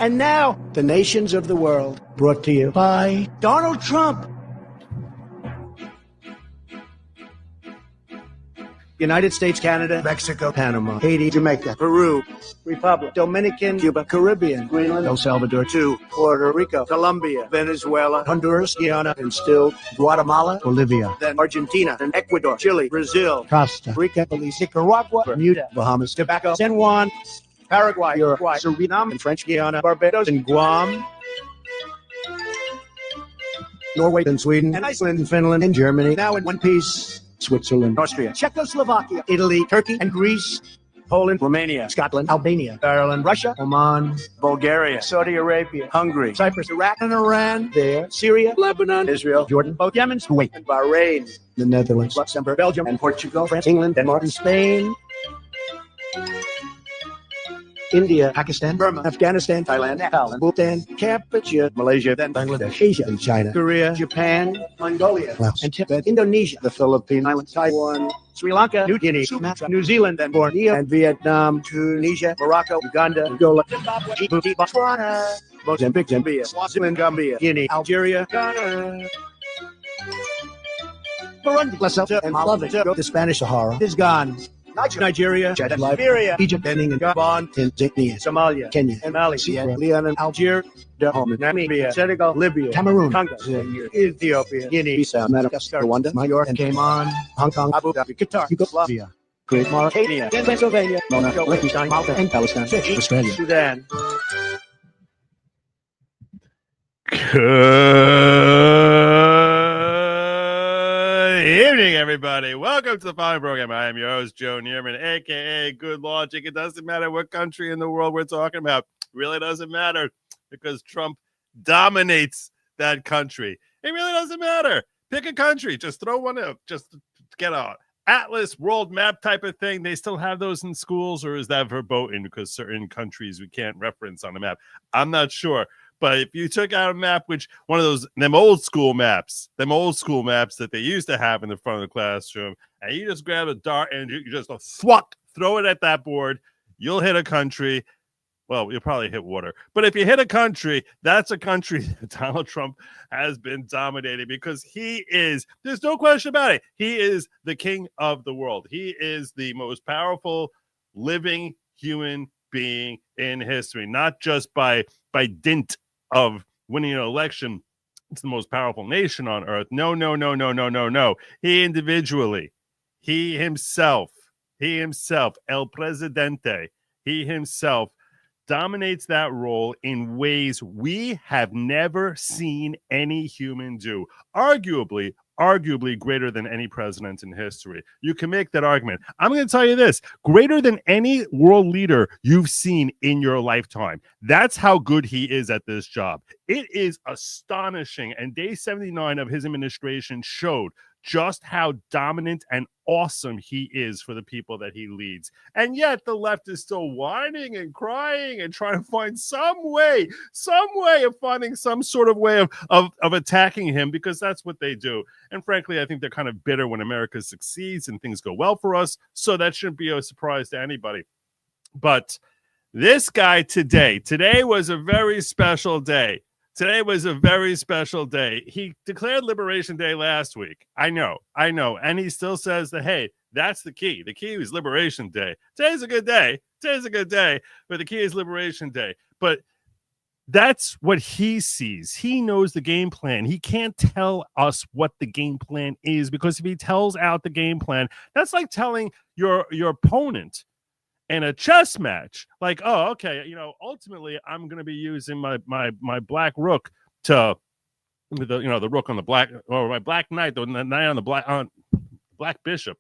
And now, the nations of the world, brought to you by Donald Trump. United States, Canada, Mexico, Panama, Haiti, Jamaica, Peru, Republic, Dominican, Cuba, Caribbean, Greenland, El Salvador, 2, Puerto Rico, Colombia, Venezuela, Honduras, Guyana, and still Guatemala, Bolivia, then Argentina, and Ecuador, Chile, Brazil, Costa Rica, Belize, Nicaragua, Bermuda, Bahamas, Tobacco, San Juan, Paraguay, Uruguay, Suriname, and French Guiana, Barbados, and Guam, Norway, and Sweden, and Iceland, and Finland, and Germany, now in one piece. Switzerland, Austria, Czechoslovakia, Italy, Turkey, and Greece, Poland, Romania, Scotland, Albania, Ireland, Russia, Oman, Bulgaria, Saudi Arabia, Hungary, Cyprus, Iraq, and Iran, there, Syria, Lebanon, Israel, Jordan, both Yemen, Kuwait, and Bahrain, the Netherlands, Luxembourg, Belgium, and Portugal, France, England, Denmark, and Spain, India, Pakistan, Burma, Afghanistan, Thailand, Nepal, and Bhutan, Cambodia, Malaysia, then Bangladesh, Asia, and China, Korea, Japan, Mongolia, Laos, and Tibet, Indonesia, the Philippines, Islands, Taiwan, Sri Lanka, New Guinea, Sumatra, New Zealand, and Borneo, and Vietnam, Tunisia, Morocco, Uganda, Angola, Zimbabwe, Djibouti, Botswana, Mozambique, Zambia, Swaziland, Gambia, Guinea, Algeria, Ghana, Burundi, Lesotho, and Malawi. The Spanish Sahara is gone. Nigeria, Chad, Liberia, Egypt, Benin, and Gabon, Tanzania, Somalia, Kenya, and Mali, Sierra Leone, and Algeria, Namibia, Senegal, Libya, Cameroon, Congo, Ethiopia, Guinea, Bissau, Madagascar, Rwanda, Mayor, and Cayman, Hong Kong, Abu Dhabi, Qatar, Yugoslavia, Great Mauritania, Pennsylvania, Monaco, Liechtenstein, Malta, and Palestine, Australia, Sudan. Good evening, everybody. Welcome to the following program. I am your host, Joe Neerman, a.k.a. Good Logic. It doesn't matter what country in the world we're talking about. It really doesn't matter because Trump dominates that country. It really doesn't matter. Pick a country. Just throw one up. Just get a atlas, world map type of thing. They still have those in schools, or is that verboten because certain countries we can't reference on the map? I'm not sure. But if you took out a map, which one of those, them old school maps that they used to have in the front of the classroom, and you just grab a dart and you just throw it at that board, you'll hit a country. Well, you'll probably hit water. But if you hit a country, that's a country that Donald Trump has been dominating because he is, there's no question about it, he is the king of the world. He is the most powerful living human being in history, not just by dint of winning an election. It's the most powerful nation on earth. No. He individually, he himself, El Presidente, he himself dominates that role in ways we have never seen any human do. Arguably greater than any president in history. You can make that argument. I'm going to tell you this, greater than any world leader you've seen in your lifetime. That's how good he is at this job. It is astonishing. And day 79 of his administration showed just how dominant and awesome he is for the people that he leads. And yet the left is still whining and crying and trying to find some way of finding some sort of way of attacking him, because that's what they do. And frankly, I think they're kind of bitter when America succeeds and things go well for us. So that shouldn't be a surprise to anybody. But this guy today was a very special day. Today was a very special day. He declared Liberation Day last week. I know. And he still says that, hey, that's the key. The key is Liberation Day. Today's a good day, but the key is Liberation Day. But that's what he sees. He knows the game plan. He can't tell us what the game plan is, because if he tells out the game plan, that's like telling your opponent in a chess match, like, oh, okay, ultimately I'm going to be using my black rook to, the rook on the black, or my black knight, the knight on the black bishop.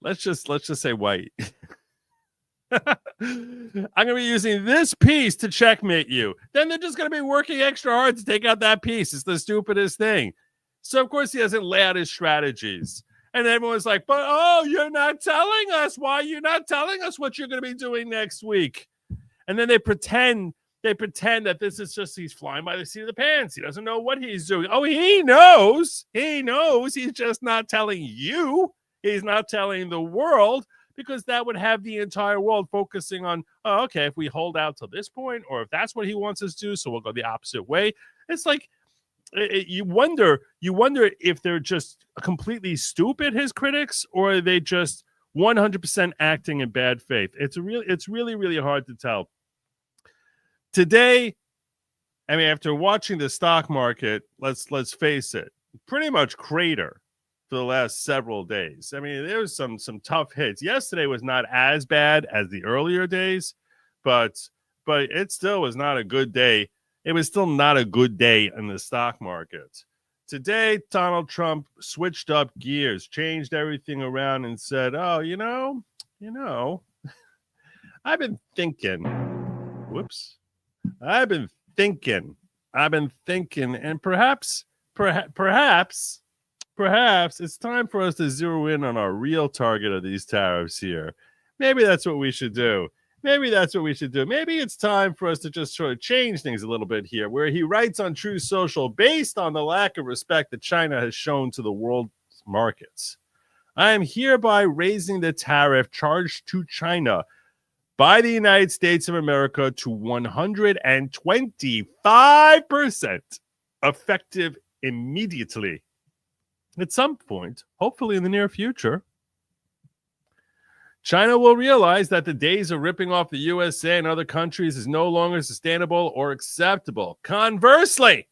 Let's just say white. I'm going to be using this piece to checkmate you. Then they're just going to be working extra hard to take out that piece. It's the stupidest thing. So of course he doesn't lay out his strategies. And everyone's like, but, you're not telling us. Why are you not telling us what you're going to be doing next week? And then they pretend that this is just, he's flying by the seat of the pants. He doesn't know what he's doing. Oh, he knows. He's just not telling you. He's not telling the world, because that would have the entire world focusing on, oh, okay, if we hold out to this point, or if that's what he wants us to do, so we'll go the opposite way. It's like you wonder if they're just completely stupid, his critics, or are they just 100% acting in bad faith? It's really, really hard to tell. Today, I mean, after watching the stock market, let's face it, pretty much crater for the last several days. I mean, there was some tough hits. Yesterday was not as bad as the earlier days, but it still was not a good day. It was still not a good day in the stock market. Today, Donald Trump switched up gears, changed everything around, and said, "Oh, you know, I've been thinking. Whoops, I've been thinking, and perhaps it's time for us to zero in on our real target of these tariffs here. Maybe that's what we should do. Maybe it's time for us to just sort of change things a little bit here," where he writes on True Social, based on the lack of respect that China has shown to the world's markets, "I am hereby raising the tariff charged to China by the United States of America to 125%, effective immediately. At some point, hopefully in the near future, China will realize that the days of ripping off the USA and other countries is no longer sustainable or acceptable. Conversely,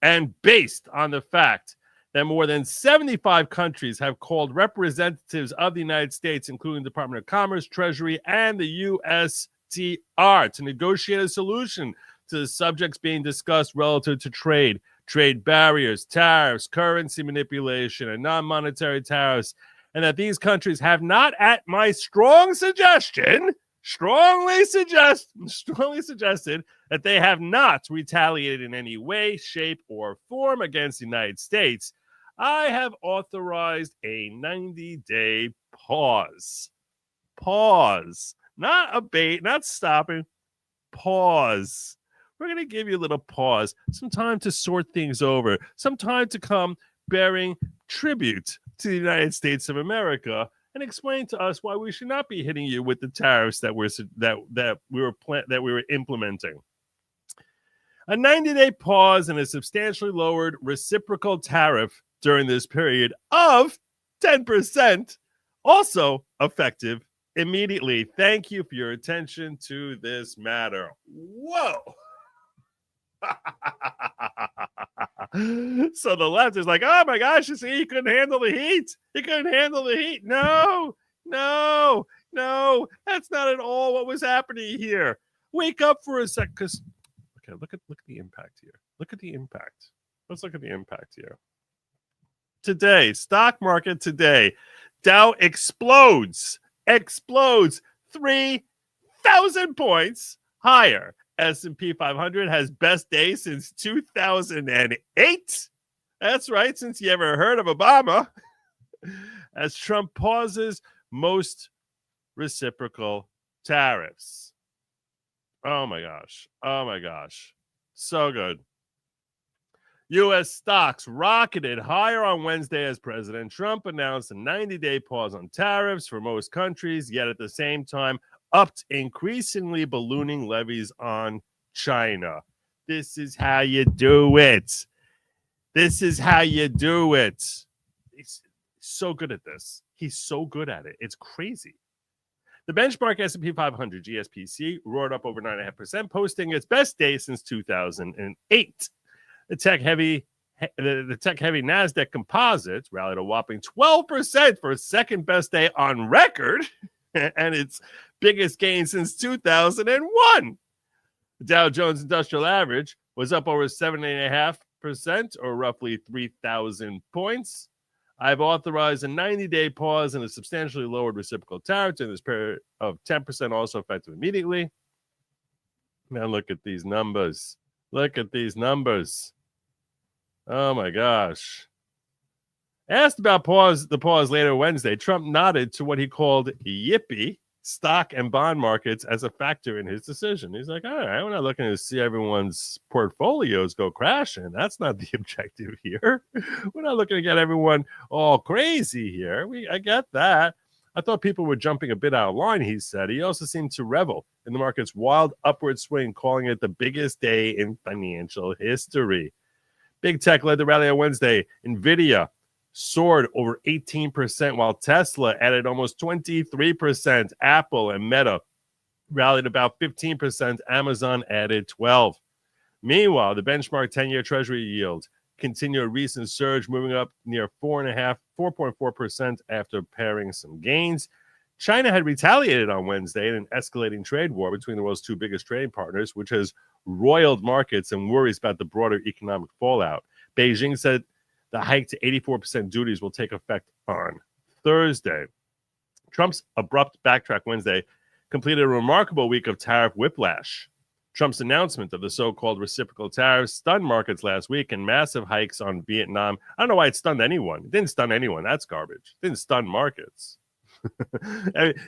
and based on the fact that more than 75 countries have called representatives of the United States, including the Department of Commerce, Treasury, and the USTR, to negotiate a solution to the subjects being discussed relative to trade barriers, tariffs, currency manipulation, and non-monetary tariffs, and that these countries have not, at my strongly suggested that they have not retaliated in any way, shape, or form against the United States, I have authorized a 90-day pause. Pause. Not abate, not stopping. Pause. We're going to give you a little pause, some time to sort things over, some time to come bearing tribute to the United States of America and explain to us why we should not be hitting you with the tariffs that we were implementing. A 90-day pause and a substantially lowered reciprocal tariff during this period of 10%, also effective immediately. Thank you for your attention to this matter. Whoa. So the left is like, oh my gosh, you see, he couldn't handle the heat. No, that's not at all what was happening here. Wake up for a sec, because okay, look at the impact here. Let's look at the impact here. Today, stock market today, Dow explodes 3,000 points higher. S&P 500 has best day since 2008. That's right, since you ever heard of Obama. As Trump pauses most reciprocal tariffs. Oh my gosh. So good. U.S. stocks rocketed higher on Wednesday as President Trump announced a 90-day pause on tariffs for most countries, yet at the same time upped increasingly ballooning levies on China. This is how you do it. He's so good at this. He's so good at it. It's crazy. The benchmark S&P 500 GSPC roared up over 9.5%, posting its best day since 2008. The tech-heavy NASDAQ composites rallied a whopping 12% for its second best day on record and its biggest gain since 2001. The Dow Jones Industrial Average was up over 7.5%, or roughly 3,000 points. I've authorized a 90-day pause and a substantially lowered reciprocal tariff in this period of 10%, also effective immediately. Now look at these numbers. Oh my gosh. Asked about the pause later Wednesday, Trump nodded to what he called yippee stock and bond markets as a factor in his decision. He's like, all right, we're not looking to see everyone's portfolios go crashing. That's not the objective here. We're not looking to get everyone all crazy here. I get that. I thought people were jumping a bit out of line, he said. He also seemed to revel in the market's wild upward swing, calling it the biggest day in financial history. Big tech led the rally on Wednesday. NVIDIA soared over 18%, while Tesla added almost 23%. Apple and Meta rallied about 15%. Amazon added 12%. Meanwhile, the benchmark 10-year Treasury yield continued a recent surge, moving up near 4.4% after pairing some gains. China had retaliated on Wednesday in an escalating trade war between the world's two biggest trading partners, which has roiled markets and worries about the broader economic fallout. Beijing said the hike to 84% duties will take effect on Thursday. Trump's abrupt backtrack Wednesday completed a remarkable week of tariff whiplash. Trump's announcement of the so-called reciprocal tariffs stunned markets last week, and massive hikes on Vietnam. I don't know why it stunned anyone. It didn't stun anyone. That's garbage. It didn't stun markets.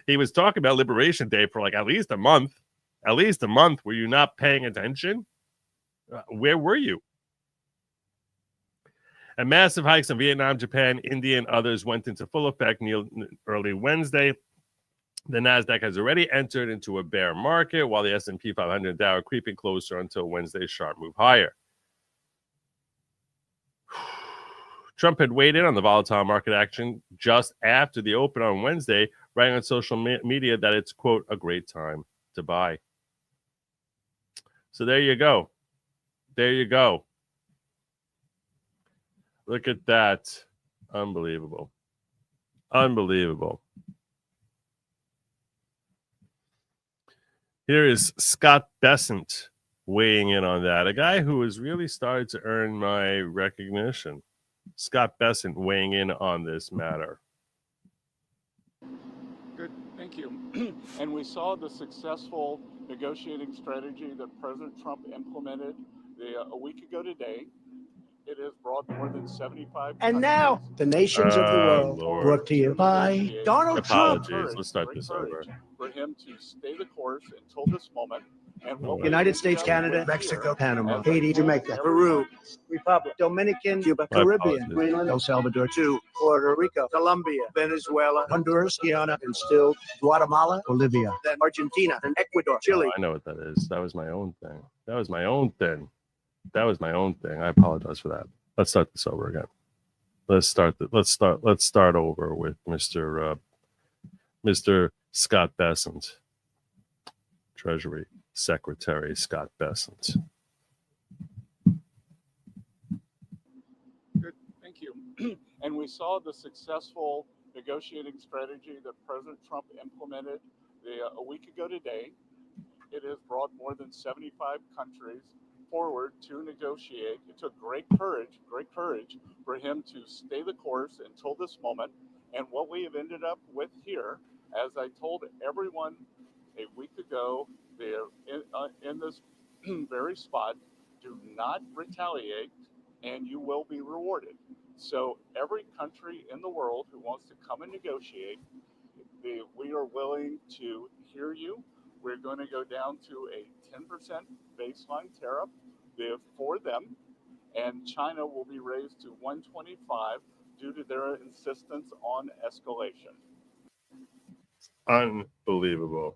He was talking about Liberation Day for like at least a month. At least a month. Were you not paying attention? Where were you? And massive hikes in Vietnam, Japan, India, and others went into full effect early Wednesday. The Nasdaq has already entered into a bear market, while the S&P 500 Dow are creeping closer until Wednesday's sharp move higher. Trump had weighed in on the volatile market action just after the open on Wednesday, writing on social media that it's, quote, a great time to buy. So there you go. There you go. Look at that. Unbelievable. Unbelievable. Here is Scott Bessent weighing in on that, a guy who has really started to earn my recognition. Scott Bessent weighing in on this matter. Good, thank you. And we saw the successful negotiating strategy that President Trump implemented a week ago today. It has brought more than 75 And now, the nations of the world, Lord. brought to you by Donald Trump. Apologies. Let's start this over. For him to stay the course until this moment. And United States, Canada, Mexico, Panama, Haiti, Jamaica, Peru, Republic, Dominican, Cuba, Caribbean, Greenland, El Salvador, Puerto Rico, Colombia, Venezuela, Honduras, Guyana, and still Guatemala, Bolivia, then Argentina, and Ecuador, Chile. Oh, I know what that is. That was my own thing. That was my own thing. I apologize for that. Let's start this over again. Let's start over with Mr. Scott Bessent, Treasury Secretary Scott Bessent. Good, thank you. And we saw the successful negotiating strategy that President Trump implemented a week ago today. It has brought more than 75 countries forward to negotiate. It took great courage for him to stay the course until this moment. And what we have ended up with here, as I told everyone a week ago, they're in this very spot, do not retaliate and you will be rewarded. So every country in the world who wants to come and negotiate, we are willing to hear you. We're going to go down to a 10% baseline tariff for them, and China will be raised to 125 due to their insistence on escalation. Unbelievable.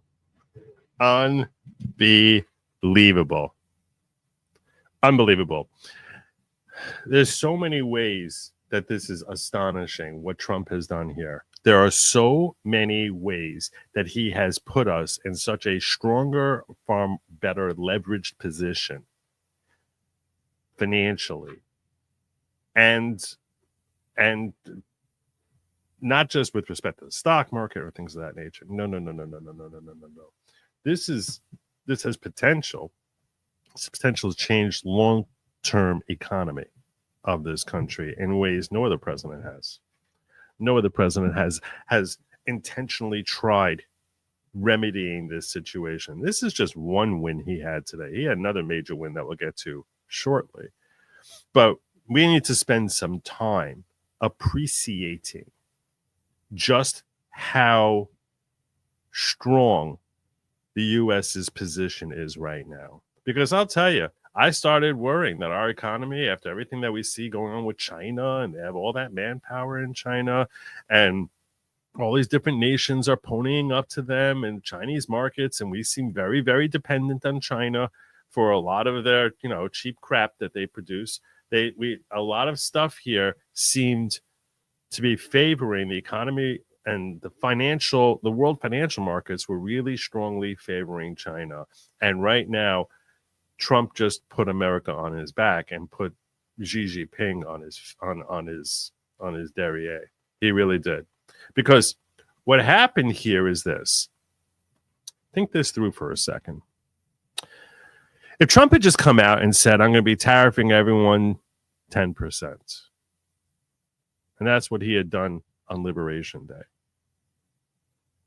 Unbelievable. There's so many ways that this is astonishing what Trump has done here. There are so many ways that he has put us in such a stronger, far better leveraged position financially. And not just with respect to the stock market or things of that nature. No. This has potential. This potential to change long-term economy of this country in ways no other president has. No other president has intentionally tried remedying this situation. This is just one win he had today. He had another major win that we'll get to shortly. But we need to spend some time appreciating just how strong the U.S.'s position is right now. Because I'll tell you, I started worrying that our economy, after everything that we see going on with China, and they have all that manpower in China, and all these different nations are ponying up to them and Chinese markets, and we seem very, very dependent on China for a lot of their, cheap crap that they produce. A lot of stuff here seemed to be favoring the economy, and the world financial markets were really strongly favoring China. And right now, Trump just put America on his back and put Xi Jinping on his derriere. He really did. Because what happened here is this. Think this through for a second. If Trump had just come out and said, I'm going to be tariffing everyone 10%, and that's what he had done on Liberation Day,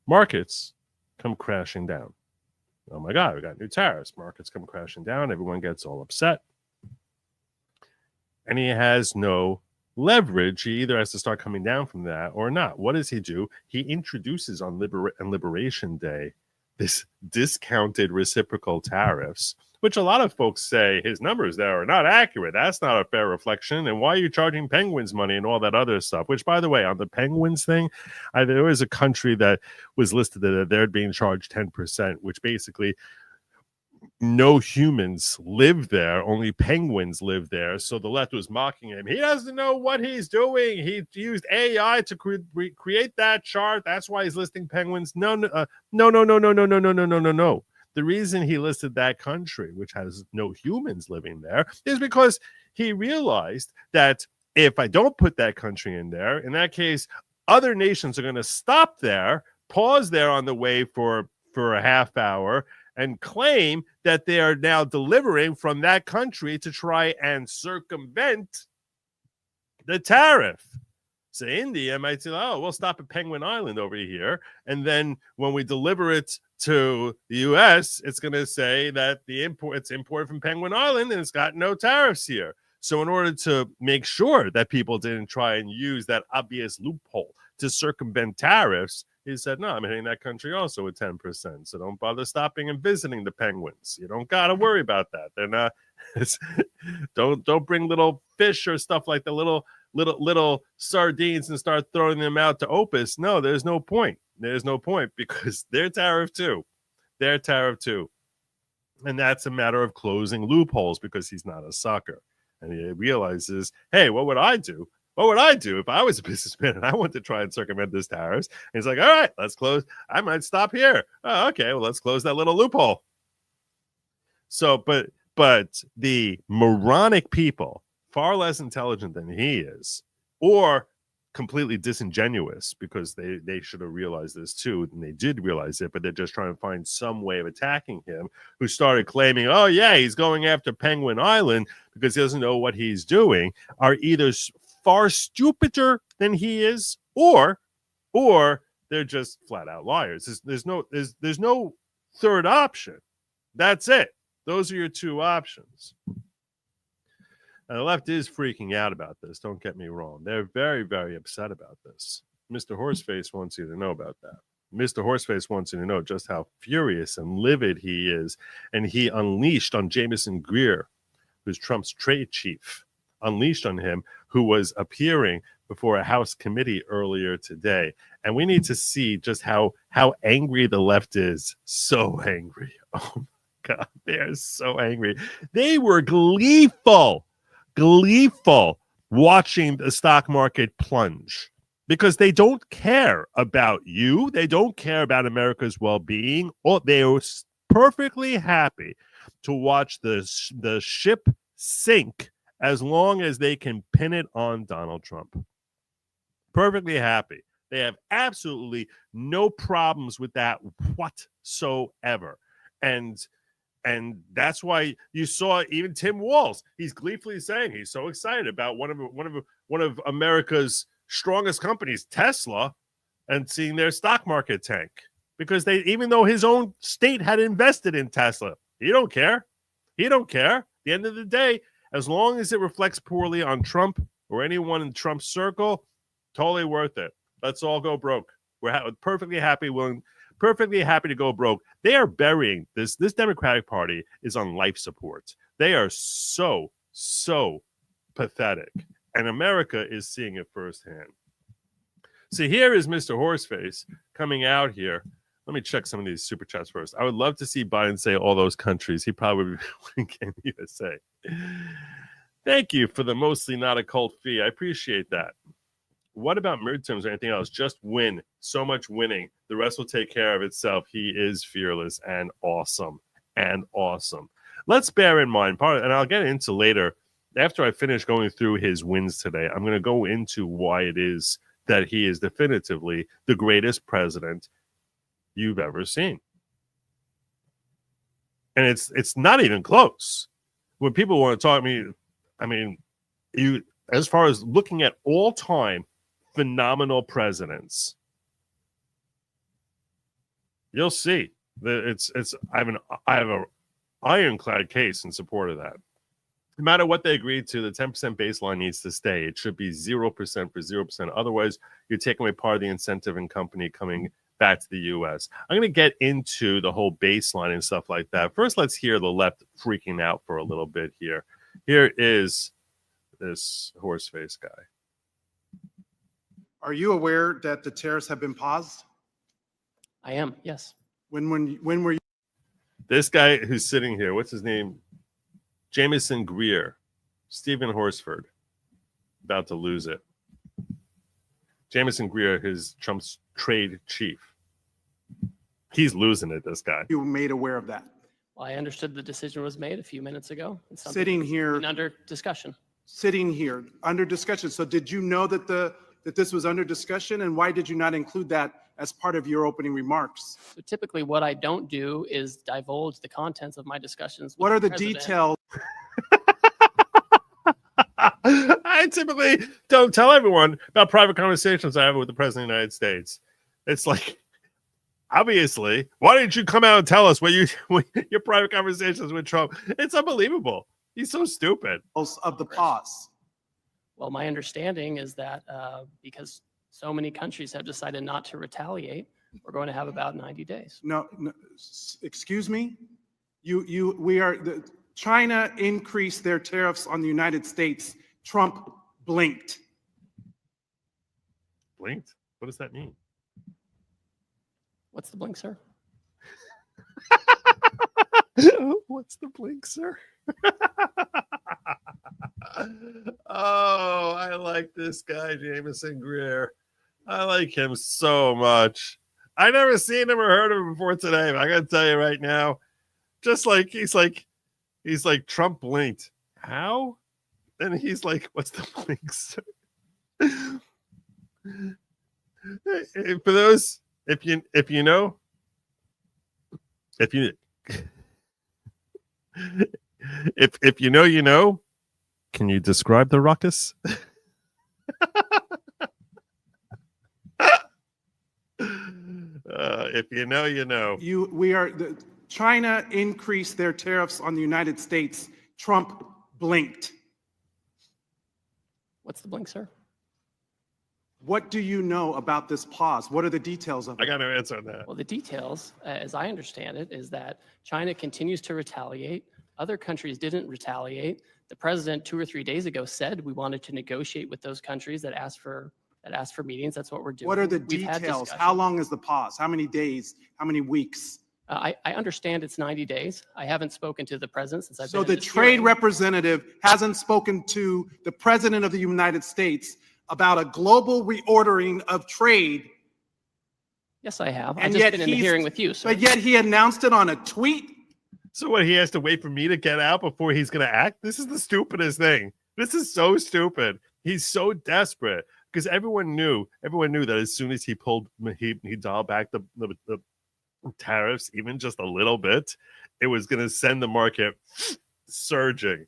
markets come crashing down. Oh my God, we got new tariffs. Markets come crashing down. Everyone gets all upset. And he has no leverage. He either has to start coming down from that or not. What does he do? He introduces on Liberation Day this discounted reciprocal tariffs, which a lot of folks say his numbers there are not accurate. That's not a fair reflection. And why are you charging penguins money and all that other stuff? Which, by the way, on the penguins thing, there was a country that was listed that they're being charged 10%, which basically no humans live there, only penguins live there. So the left was mocking him. He doesn't know what he's doing. He used AI to create that chart. That's why he's listing penguins. No. The reason he listed that country, which has no humans living there, is because he realized that if I don't put that country in there, in that case, other nations are going to stop there, pause there on the way for a half hour, and claim that they are now delivering from that country to try and circumvent the tariff. So India might say, oh, we'll stop at Penguin Island over here. And then when we deliver it to the U.S., it's going to say that it's imported from Penguin Island and it's got no tariffs here. So in order to make sure that people didn't try and use that obvious loophole to circumvent tariffs, he said, no, I'm hitting that country also with 10%. So don't bother stopping and visiting the penguins. You don't got to worry about that. They're not. Don't bring little fish or stuff like the little sardines and start throwing them out to Opus. No, there's no point. There's no point because they're tariff too. They're tariff too. And that's a matter of closing loopholes because he's not a sucker. And he realizes, hey, what would I do? What would I do if I was a businessman and I wanted to try and circumvent this tariffs? And he's like, all right, let's close. I might stop here. Oh, okay, well, let's close that little loophole. So, but the moronic people, far less intelligent than he is, or completely disingenuous because they should have realized this too, and they did realize it, but they're just trying to find some way of attacking him, who started claiming, oh, yeah, he's going after Penguin Island because he doesn't know what he's doing, are either far stupider than he is, or they're just flat out liars. There's no third option. That's it. Those are your two options. And the left is freaking out about this. Don't get me wrong. They're very, very upset about this. Mr. Horseface wants you to know about that. Mr. Horseface wants you to know just how furious and livid he is. And he unleashed on Jameson Greer, who's Trump's trade chief, unleashed on him, who was appearing before a House committee earlier today. And we need to see just how angry the left is. So angry. Oh, my God. They're so angry. They were gleeful watching the stock market plunge because they don't care about you. They don't care about America's well-being. They are perfectly happy to watch the ship sink as long as they can pin it on Donald Trump. Perfectly happy. They have absolutely no problems with that whatsoever. And that's why you saw even Tim Walz. He's gleefully saying he's so excited about one of America's strongest companies, Tesla, and seeing their stock market tank. Because even though his own state had invested in Tesla, he don't care. He don't care. At the end of the day, as long as it reflects poorly on Trump or anyone in Trump's circle, totally worth it. Let's all go broke. We're perfectly happy to go broke. They are burying this. This Democratic Party is on life support. They are so pathetic. And America is seeing it firsthand. So here is Mr. Horseface coming out here. Let me check some of these super chats first. I would love to see Biden say all those countries. He probably came to USA. Thank you for the mostly not a cult fee. I appreciate that. What about midterms or anything else? Just win. So much winning. The rest will take care of itself. He is fearless and awesome. And awesome. Let's bear in mind, and I'll get into later, after I finish going through his wins today, I'm going to go into why it is that he is definitively the greatest president you've ever seen. And it's not even close. When people want to talk to me, I mean, you as far as looking at all-time phenomenal presidents, you'll see that I have a ironclad case in support of that. No matter what they agreed to, the 10% baseline needs to stay. It should be 0% for 0%. Otherwise, you're taking away part of the incentive in company coming back to the U.S. I'm going to get into the whole baseline and stuff like that. First, let's hear the left freaking out for a little bit here. Here is this horseface guy. Are you aware that the tariffs have been paused? I am, yes. When were you? This guy who's sitting here, what's his name? Jameson Greer, Stephen Horsford, about to lose it. Jameson Greer is Trump's trade chief. He's losing it, this guy. You made aware of that? Well, I understood the decision was made a few minutes ago. It's Sitting here, under discussion. Sitting here under discussion. So did you know that that this was under discussion, and why did you not include that as part of your opening remarks? So typically what I don't do is divulge the contents of my discussions. What are the details? I typically don't tell everyone about private conversations I have with the President of the United States. It's like, obviously, why didn't you come out and tell us what your private conversations with Trump? It's unbelievable. He's so stupid. Of the pause. Well, my understanding is that because so many countries have decided not to retaliate, we're going to have about 90 days. No, excuse me. China increased their tariffs on the United States. Trump blinked. Blinked? What does that mean? What's the blink, sir? What's the blink, sir? Oh, I like this guy, Jameson Greer. I like him so much. I never seen him or heard of him before today, but I gotta tell you right now, just like he's like Trump blinked. How? And he's like, what's the blink, sir? For those, if you know, you know, can you describe the ruckus? If you know, you know. China increased their tariffs on the United States. Trump blinked. What's the blink, sir? What do you know about this pause? What are the details of it? I got no answer on that. Well, the details, as I understand it, is that China continues to retaliate. Other countries didn't retaliate. The president 2 or 3 days ago said we wanted to negotiate with those countries that asked for meetings. That's what we're doing. What are the We've had details? discussions. How long is the pause? How many days? How many weeks? I understand it's 90 days. I haven't spoken to the president since I've So been in the this trade hearing. representative hasn't spoken to the president of the United States about a global reordering of trade. Yes, I have. And I've just yet been in the he's- hearing with you, sir. But yet he announced it on a tweet. So what, he has to wait for me to get out before he's going to act? This is the stupidest thing. This is so stupid. He's so desperate because everyone knew that as soon as he dialed back the tariffs, even just a little bit, it was going to send the market surging.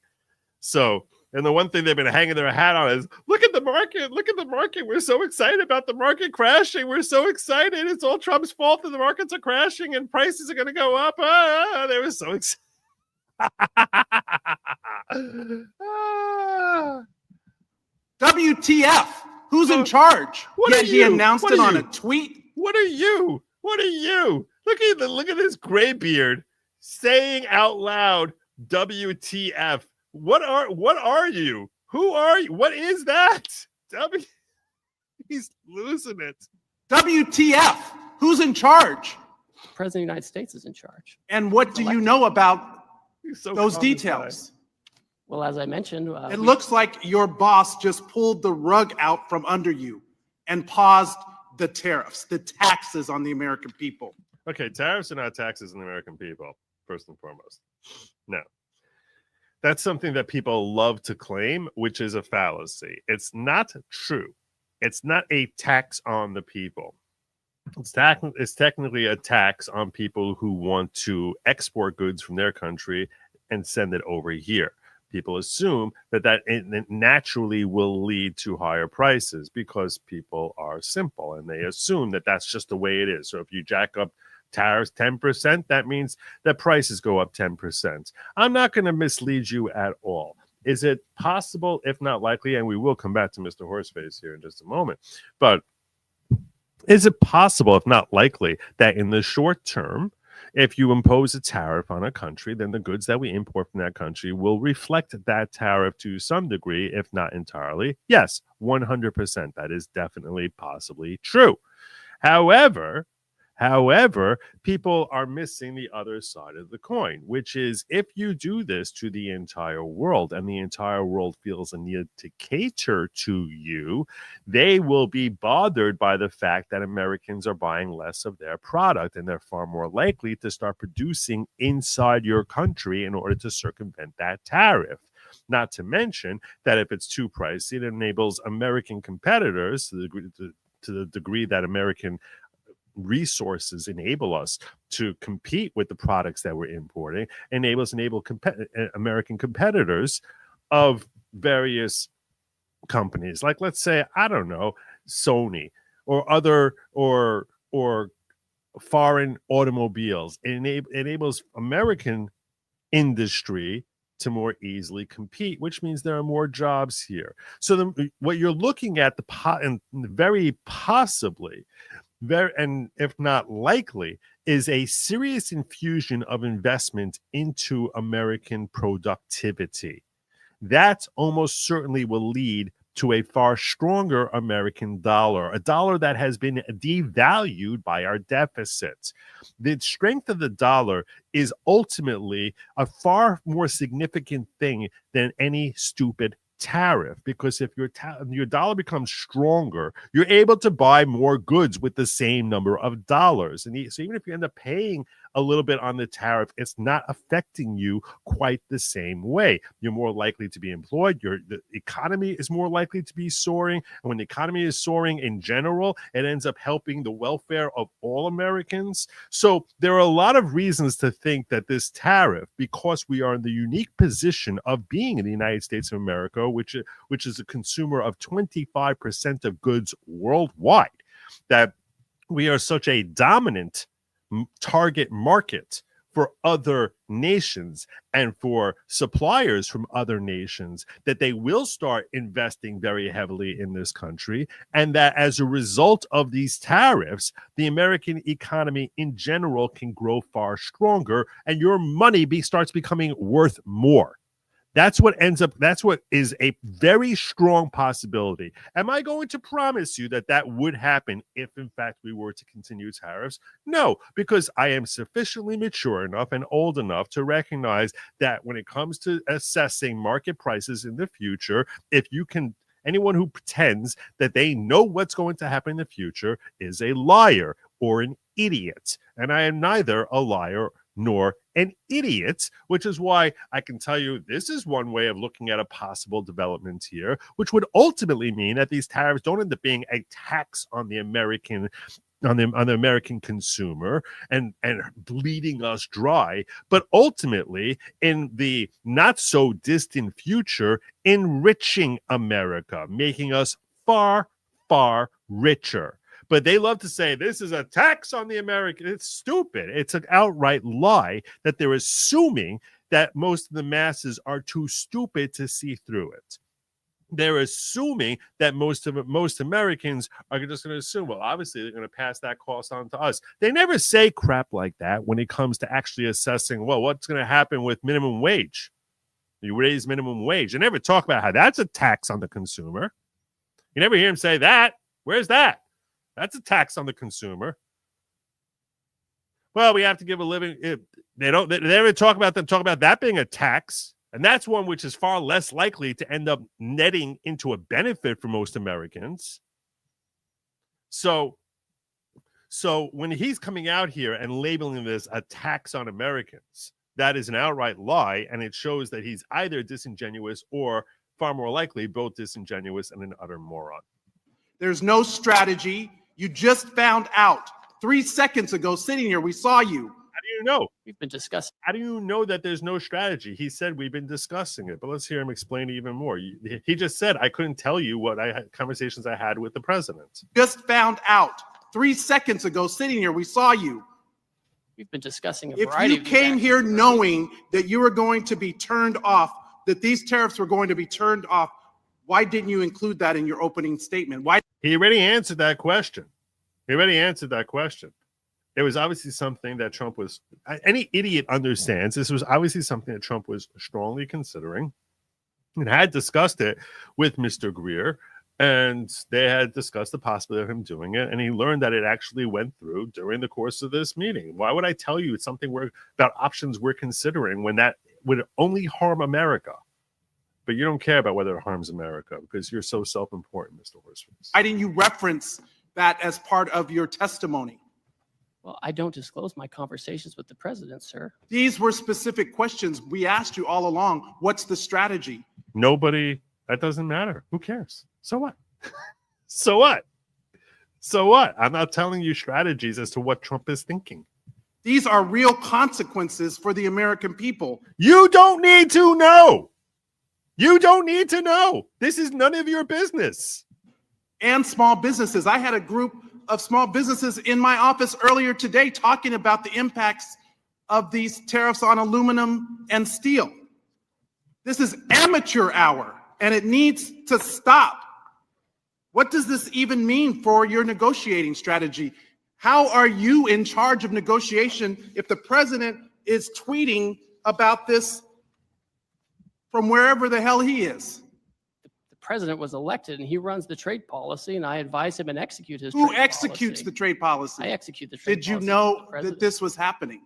So, and the one thing they've been hanging their hat on is, look at the market. We're so excited about the market crashing. We're so excited. It's all Trump's fault that the markets are crashing and prices are going to go up. They were so excited. WTF? Who's in charge? Yet he announced it on a tweet. What are you? Look at this gray beard saying out loud, WTF. What are you? Who are you? What is that? He's losing it. WTF? Who's in charge? The President of the United States is in charge. And what do you know about He's so those calm details? Well, as I mentioned, It looks like your boss just pulled the rug out from under you and paused the tariffs, the taxes on the American people. Okay, tariffs are not taxes on the American people, first and foremost. No. That's something that people love to claim, which is a fallacy. It's not true. It's not a tax on the people. It's technically a tax on people who want to export goods from their country and send it over here. People assume that it naturally will lead to higher prices because people are simple and they assume that that's just the way it is. So if you jack up tariffs 10%, that means that prices go up 10%. I'm not going to mislead you at all. Is it possible, if not likely, and we will come back to Mr. Horseface here in just a moment, but is it possible, if not likely, that in the short term, if you impose a tariff on a country, then the goods that we import from that country will reflect that tariff to some degree, if not entirely? Yes, 100%. That is definitely possibly true. However, people are missing the other side of the coin, which is if you do this to the entire world and the entire world feels a need to cater to you, they will be bothered by the fact that Americans are buying less of their product, and they're far more likely to start producing inside your country in order to circumvent that tariff. Not to mention that if it's too pricey, it enables American competitors to the degree that American resources enable us to compete with the products that we're importing, enable American competitors of various companies, like let's say, I don't know, Sony or other or foreign automobiles. It enables American industry to more easily compete, which means there are more jobs here. So what you're looking at, and very possibly, and if not likely, is a serious infusion of investment into American productivity. That almost certainly will lead to a far stronger American dollar, a dollar that has been devalued by our deficits. The strength of the dollar is ultimately a far more significant thing than any stupid tariff, because if your dollar becomes stronger, you're able to buy more goods with the same number of dollars. And so even if you end up paying a little bit on the tariff, it's not affecting you quite the same way. You're more likely to be employed. The economy is more likely to be soaring. And when the economy is soaring in general, it ends up helping the welfare of all Americans. So there are a lot of reasons to think that this tariff, because we are in the unique position of being in the United States of America, which is a consumer of 25% of goods worldwide, that we are such a dominant target market for other nations and for suppliers from other nations, that they will start investing very heavily in this country, and that as a result of these tariffs, the American economy in general can grow far stronger, and your money starts becoming worth more. That's what is a very strong possibility. Am I going to promise you that would happen if, in fact, we were to continue tariffs? No, because I am sufficiently mature enough and old enough to recognize that when it comes to assessing market prices in the future, anyone who pretends that they know what's going to happen in the future is a liar or an idiot. And I am neither a liar nor an idiot, which is why I can tell you this is one way of looking at a possible development here, which would ultimately mean that these tariffs don't end up being a tax on the American consumer and bleeding us dry, but ultimately in the not so distant future, enriching America, making us far, far richer. But they love to say this is a tax on the American. It's stupid. It's an outright lie that they're assuming that most of the masses are too stupid to see through it. They're assuming that most Americans are just going to assume, well, obviously they're going to pass that cost on to us. They never say crap like that when it comes to actually assessing, well, what's going to happen with minimum wage? You raise minimum wage. They never talk about how that's a tax on the consumer. You never hear them say that. Where's that? That's a tax on the consumer. Well, we have to give a living. They never talk about that being a tax. And that's one which is far less likely to end up netting into a benefit for most Americans. So when he's coming out here and labeling this a tax on Americans, that is an outright lie. And it shows that he's either disingenuous or, far more likely, both disingenuous and an utter moron. There's no strategy. You just found out 3 seconds ago, sitting here, we saw you. How do you know? We've been discussing. How do you know that there's no strategy? He said we've been discussing it, but let's hear him explain it even more. He just said I couldn't tell you what conversations I had with the president. Just found out 3 seconds ago, sitting here, we saw you. We've been discussing a If variety you of came these here actions. knowing that you were going to be turned off, that these tariffs were going to be turned off, why didn't you include that in your opening statement? Why? He already answered that question. It was obviously something that Trump was, any idiot understands, this was obviously something that Trump was strongly considering and had discussed it with Mr. Greer, and they had discussed the possibility of him doing it, and he learned that it actually went through during the course of this meeting. Why would I tell you it's something about options we're considering when that would only harm America? But you don't care about whether it harms America because you're so self-important, Mr. Horseface. Why didn't you reference that as part of your testimony? Well, I don't disclose my conversations with the president, sir. These were specific questions. We asked you all along, what's the strategy? Nobody, that doesn't matter. Who cares? So what? So what? So what? I'm not telling you strategies as to what Trump is thinking. These are real consequences for the American people. You don't need to know. You don't need to know. This is none of your business. And small businesses. I had a group of small businesses in my office earlier today talking about the impacts of these tariffs on aluminum and steel. This is amateur hour, and it needs to stop. What does this even mean for your negotiating strategy? How are you in charge of negotiation if the president is tweeting about this from wherever the hell he is? The president was elected and he runs the trade policy, and I advise him and execute his Who trade executes policy. the trade policy? I execute the trade Did you policy. know The that president. this was happening?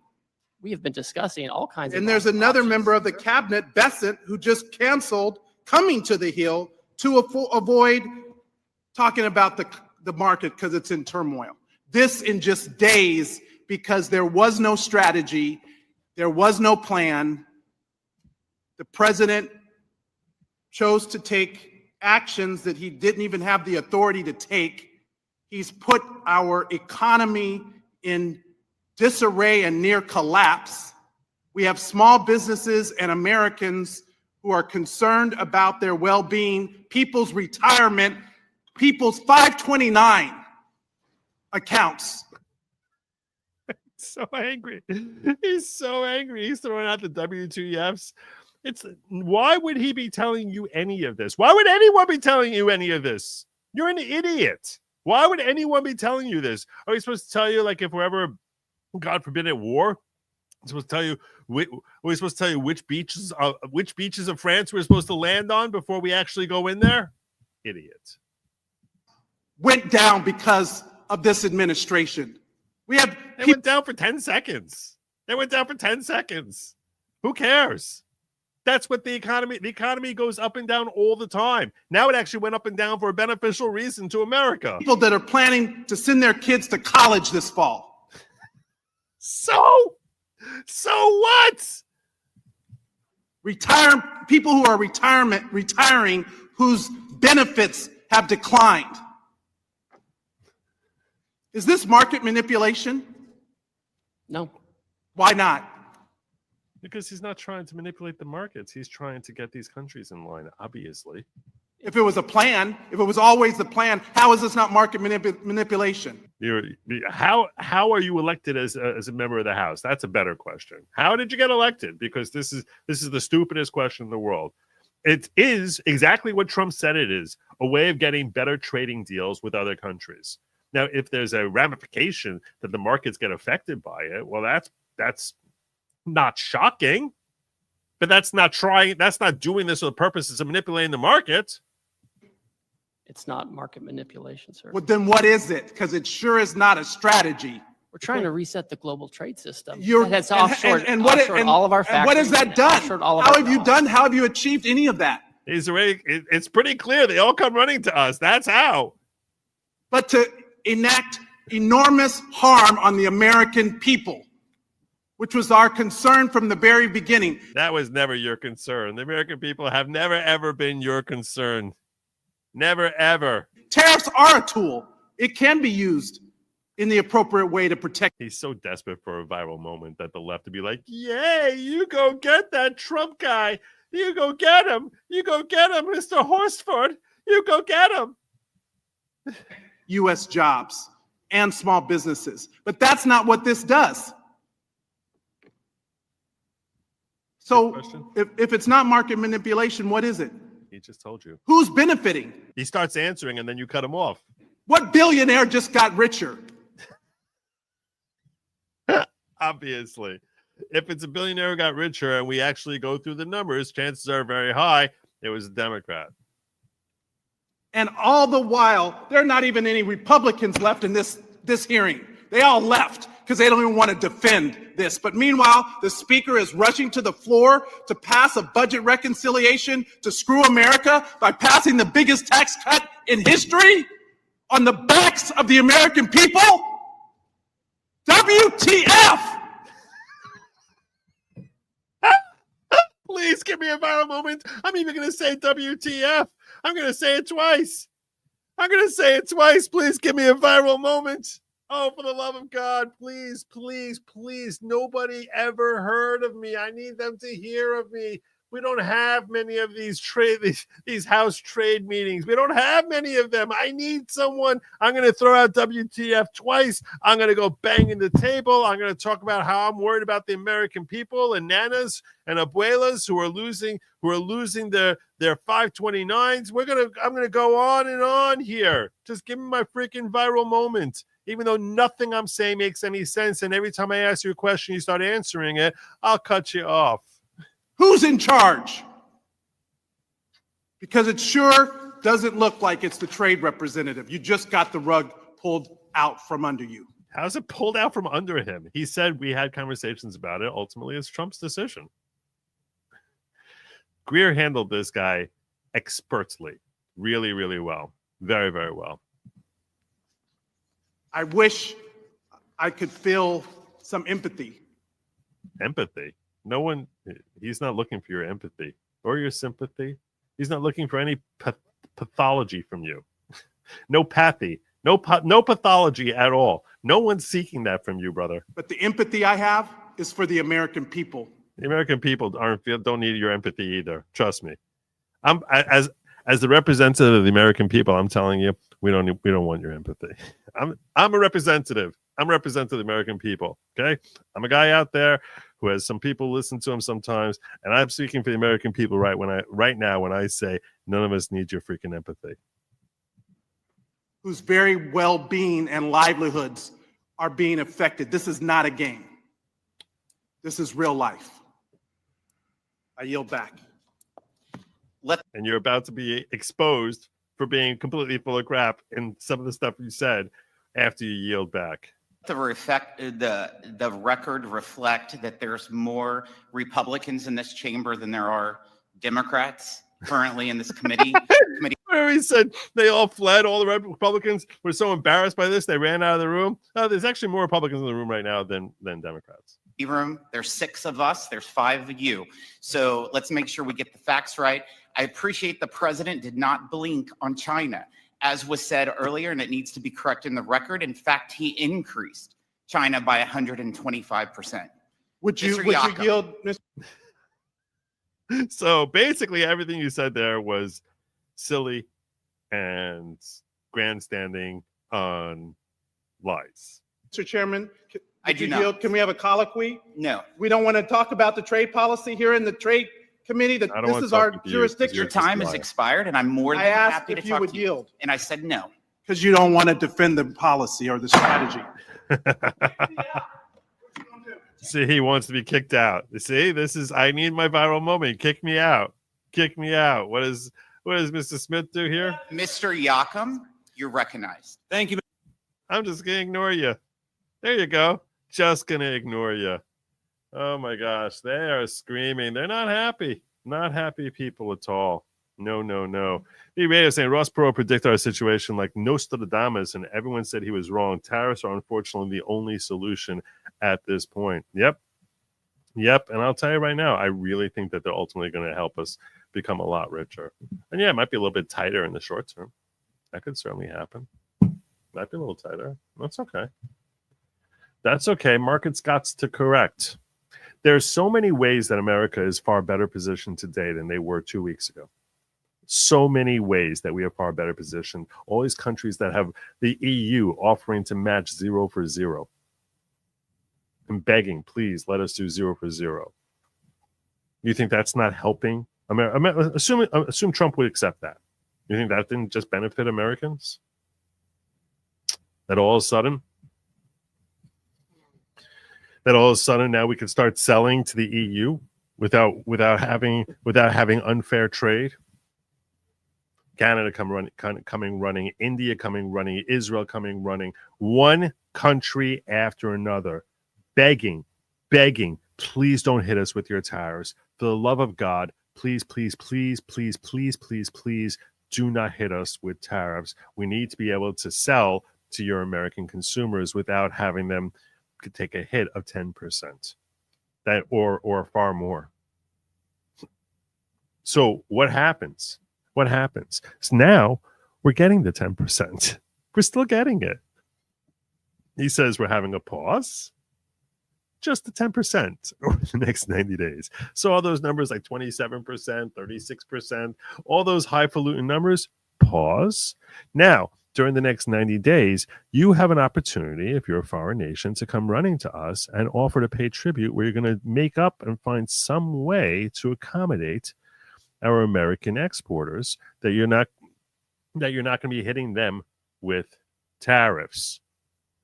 We have been discussing all kinds of. And there's another options. member of the cabinet, Bessent, who just canceled coming to the Hill to avoid talking about the market because it's in turmoil. This in just days, because there was no strategy, there was no plan. The president chose to take actions that he didn't even have the authority to take. He's put our economy in disarray and near collapse. We have small businesses and Americans who are concerned about their well-being, people's retirement, people's 529 accounts. So angry. He's so angry. He's throwing out the W2Fs. Why would he be telling you any of this? Why would anyone be telling you any of this? You're an idiot. Why would anyone be telling you this? Are we supposed to tell you, like, if we're ever, God forbid, at war? We're supposed to tell you. We're supposed to tell you which beaches of France we're supposed to land on before we actually go in there? Idiot. Went down because of this administration. They went down for 10 seconds. Who cares? That's what the economy goes up and down all the time. Now it actually went up and down for a beneficial reason to America. People that are planning to send their kids to college this fall. So what? People who are retiring whose benefits have declined. Is this market manipulation? No. Why not? Because he's not trying to manipulate the markets. He's trying to get these countries in line, obviously. If it was a plan, if it was always the plan, how is this not market manipulation? How are you elected as a member of the House? That's a better question. How did you get elected? Because this is the stupidest question in the world. It is exactly what Trump said it is, a way of getting better trading deals with other countries. Now, if there's a ramification that the markets get affected by it, well, that's not shocking, but that's not doing this for the purposes of manipulating the market. It's not market manipulation, sir. Well, then what is it? Because it sure is not a strategy. We're trying to reset the global trade system. You're That has offshored, and all of our and factories. what has that done? Offshored all of How our have you jobs. done? How have you achieved any of that? He's already. It's pretty clear. They all come running to us. That's how. But to enact enormous harm on the American people, which was our concern from the very beginning. That was never your concern. The American people have never, ever been your concern. Never, ever. Tariffs are a tool. It can be used in the appropriate way to protect. He's so desperate for a viral moment that the left to be like, yay, you go get that Trump guy. You go get him. You go get him, Mr. Horsford. You go get him. U.S. jobs and small businesses. But that's not what this does. So if it's not market manipulation, what is it? He just told you. Who's benefiting? He starts answering and then you cut him off. What billionaire just got richer? Obviously. If it's a billionaire who got richer and we actually go through the numbers, chances are very high it was a Democrat. And all the while, there are not even any Republicans left in this hearing. They all left because they don't even want to defend this. But meanwhile, the speaker is rushing to the floor to pass a budget reconciliation to screw America by passing the biggest tax cut in history on the backs of the American people. WTF! Please give me a viral moment. I'm even going to say WTF. I'm going to say it twice. I'm going to say it twice. Please give me a viral moment. Oh, for the love of God, please, please, please. Nobody ever heard of me. I need them to hear of me. We don't have many of these house trade meetings. We don't have many of them. I need someone. I'm going to throw out WTF twice. I'm going to go banging the table. I'm going to talk about how I'm worried about the American people and nanas and abuelas who are losing their 529s. I'm going to go on and on here. Just give me my freaking viral moment. Even though nothing I'm saying makes any sense, and every time I ask you a question, you start answering it, I'll cut you off. Who's in charge? Because it sure doesn't look like it's the trade representative. You just got the rug pulled out from under you. How's it pulled out from under him? He said we had conversations about it. Ultimately, it's Trump's decision. Greer handled this guy expertly, really, really well. Very, very well. I wish I could feel some empathy. Empathy? No one, he's not looking for your empathy or your sympathy. He's not looking for any pathology from you. No pathy, no pathology at all. No one's seeking that from you, brother. But the empathy I have is for the American people. The American people don't need your empathy either. Trust me. As the representative of the American people, I'm telling you, we don't want your empathy. I'm a representative. I'm representing the American people. Okay, I'm a guy out there who has some people listen to him sometimes, and I'm speaking for the American people right now when I say none of us need your freaking empathy. Whose very well-being and livelihoods are being affected. This is not a game. This is real life. I yield back. And you're about to be exposed for being completely full of crap in some of the stuff you said after you yield back. The record reflect that there's more Republicans in this chamber than there are Democrats currently in this committee. Where he said they all fled, all the Republicans were so embarrassed by this, they ran out of the room. There's actually more Republicans in the room right now than Democrats. Room. There's 6 of us. There's 5 of you. So let's make sure we get the facts right. I appreciate the president did not blink on China, as was said earlier, and it needs to be corrected in the record. In fact, he increased China by 125%. Would you yield, Mr. So basically, everything you said there was silly and grandstanding on lies. Mr. Chairman, I do not. Yield? Can we have a colloquy? No. We don't want to talk about the trade policy here in the trade committee. This is our jurisdiction. Your time has expired, and I'm more than happy to talk to you. I asked if you would yield. And I said no. Because you don't want to defend the policy or the strategy. See, he wants to be kicked out. See, I need my viral moment. Kick me out. Kick me out. What does Mr. Smith do here? Mr. Yakum, you're recognized. Thank you. I'm just going to ignore you. There you go. Just going to ignore you. Oh, my gosh. They are screaming. They're not happy. Not happy people at all. No, no, no. The radio saying Ross Perot predicted our situation like Nostradamus, and everyone said he was wrong. Tariffs are unfortunately the only solution at this point. Yep. And I'll tell you right now, I really think that they're ultimately going to help us become a lot richer. And yeah, it might be a little bit tighter in the short term. That could certainly happen. Might be a little tighter. That's okay. That's okay. Markets got to correct. There's so many ways that America is far better positioned today than they were 2 weeks ago. So many ways that we are far better positioned. All these countries that have the EU offering to match 0 for 0 and begging, please let us do 0 for 0. You think that's not helping? Assume Trump would accept that. You think that didn't just benefit Americans? That all of a sudden now we can start selling to the EU without having unfair trade? Canada coming running, India coming running, Israel coming running, one country after another, begging, please don't hit us with your tariffs. For the love of God, please, please, please, please, please, please, please do not hit us with tariffs. We need to be able to sell to your American consumers without having them take a hit of 10%, that or far more. So what happens? So now we're getting the 10%. We're still getting it. He says we're having a pause. Just the 10% over the next 90 days. So all those numbers like 27%, 36%, all those highfalutin numbers, pause. Now, during the next 90 days, you have an opportunity, if you're a foreign nation, to come running to us and offer to pay tribute where you're going to make up and find some way to accommodate our American exporters that you're not going to be hitting them with tariffs.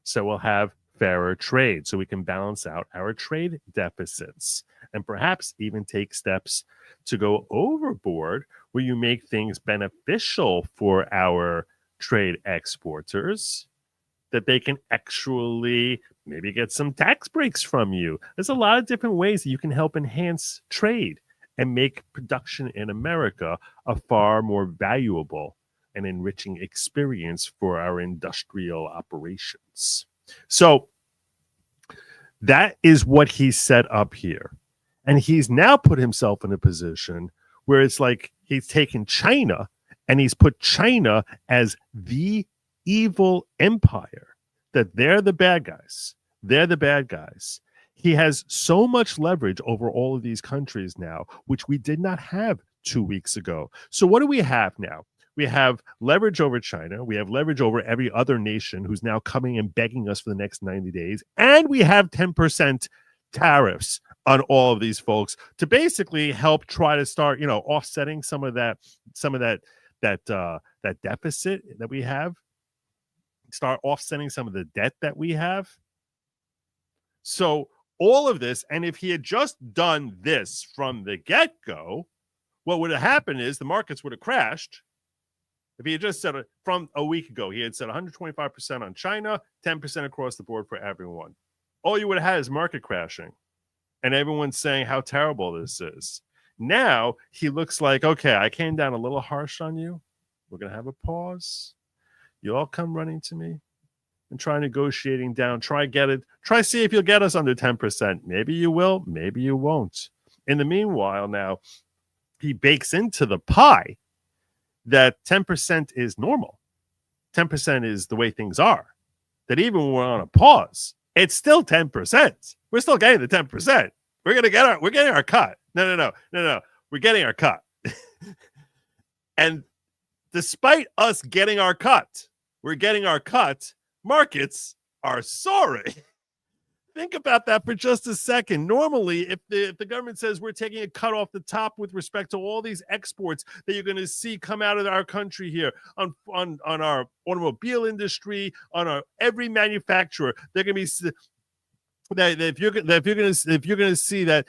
So we'll have fairer trade so we can balance out our trade deficits and perhaps even take steps to go overboard where you make things beneficial for our trade exporters that they can actually maybe get some tax breaks from you. There's a lot of different ways that you can help enhance trade and make production in America a far more valuable and enriching experience for our industrial operations. So that is what he set up here. And he's now put himself in a position where it's like he's taken China and he's put China as the evil empire, that they're the bad guys. They're the bad guys. He has so much leverage over all of these countries now, which we did not have 2 weeks ago. So what do we have now? We have leverage over China. We have leverage over every other nation who's now coming and begging us for the next 90 days. And we have 10% tariffs on all of these folks to basically help try to start, offsetting some of that deficit that we have, start offsetting some of the debt that we have. So all of this, and if he had just done this from the get-go, what would have happened is the markets would have crashed. If he had just said it from a week ago, he had said 125% on China, 10% across the board for everyone. All you would have had is market crashing and everyone's saying how terrible this is. Now he looks like, okay, I came down a little harsh on you. We're going to have a pause. You all come running to me and try negotiating down. Try see if you'll get us under 10%. Maybe you will, maybe you won't. In the meanwhile, now he bakes into the pie that 10% is normal. 10% is the way things are. That even when we're on a pause, it's still 10%. We're still getting the 10%. We're getting our cut. No. We're getting our cut. And despite us getting our cut, markets are sorry. Think about that for just a second. Normally, if the government says we're taking a cut off the top with respect to all these exports that you're going to see come out of our country here on our automobile industry, on our every manufacturer, they're going to be that if you're gonna see that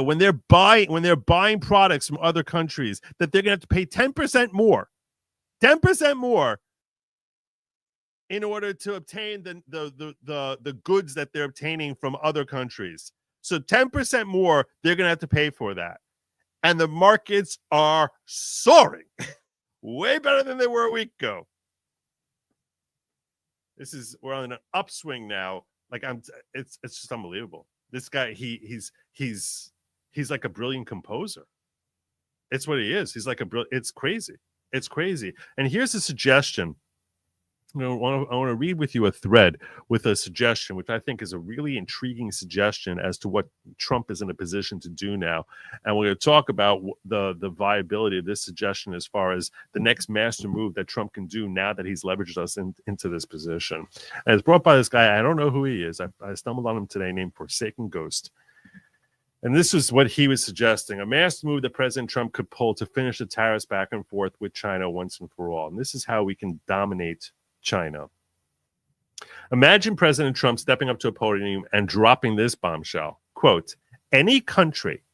when they're buying products from other countries, that they're gonna have to pay 10% more in order to obtain the goods that they're obtaining from other countries. So 10% more, they're gonna have to pay for that. And the markets are soaring. Way better than they were a week ago. We're on an upswing now. Like it's just unbelievable. This guy, he's like a brilliant composer. It's what he is. He's like it's crazy. It's crazy. And here's a suggestion. I want to read with you a thread with a suggestion, which I think is a really intriguing suggestion as to what Trump is in a position to do now. And we're going to talk about the viability of this suggestion as far as the next master move that Trump can do now that he's leveraged us into this position. And it's brought by this guy. I don't know who he is. I stumbled on him today, named Forsaken Ghost. And this is what he was suggesting: a master move that President Trump could pull to finish the tariffs back and forth with China once and for all. And this is how we can dominate China. Imagine President Trump stepping up to a podium and dropping this bombshell. Quote, any country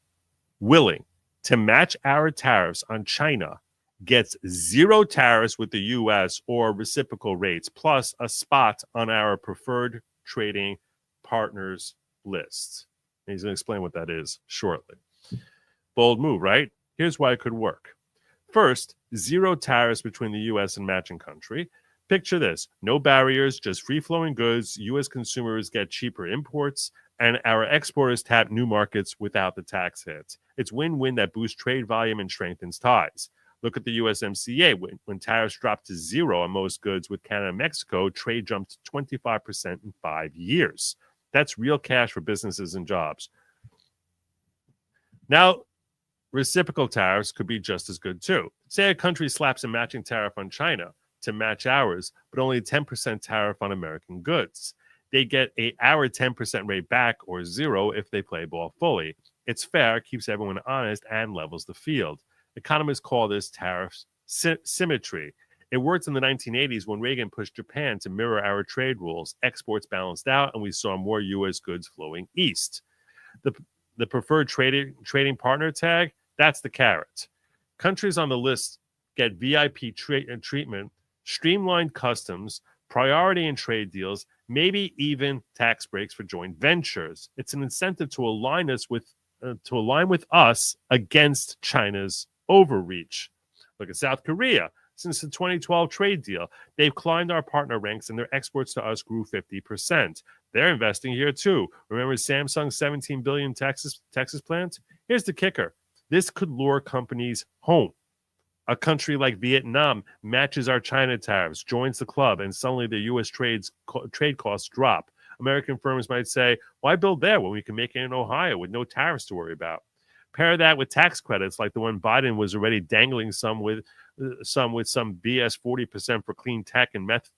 willing to match our tariffs on China gets zero tariffs with the U.S. or reciprocal rates, plus a spot on our preferred trading partners list. And he's going to explain what that is shortly. Bold move, right? Here's why it could work. First, zero tariffs between the U.S. and matching country. Picture this: no barriers, just free-flowing goods. U.S. consumers get cheaper imports, and our exporters tap new markets without the tax hits. It's win-win that boosts trade volume and strengthens ties. Look at the USMCA. When tariffs dropped to zero on most goods with Canada and Mexico, trade jumped 25% in 5 years. That's real cash for businesses and jobs. Now, reciprocal tariffs could be just as good too. Say a country slaps a matching tariff on China to match ours, but only a 10% tariff on American goods. They get our 10% rate back, or zero if they play ball fully. It's fair, keeps everyone honest, and levels the field. Economists call this tariff symmetry. It worked in the 1980s when Reagan pushed Japan to mirror our trade rules. Exports balanced out, and we saw more U.S. goods flowing east. The preferred trading partner tag, that's the carrot. Countries on the list get VIP treatment, streamlined customs, priority in trade deals, maybe even tax breaks for joint ventures. It's an incentive to align with us against China's overreach. Look at South Korea. Since the 2012 trade deal, they've climbed our partner ranks, and their exports to us grew 50%. They're investing here too. Remember Samsung's $17 billion Texas plant? Here's the kicker: this could lure companies home. A country like Vietnam matches our China tariffs, joins the club, and suddenly the U.S. trade costs drop. American firms might say, why build there when we can make it in Ohio with no tariffs to worry about? Pair that with tax credits like the one Biden was already dangling some with some BS 40% for clean tech and math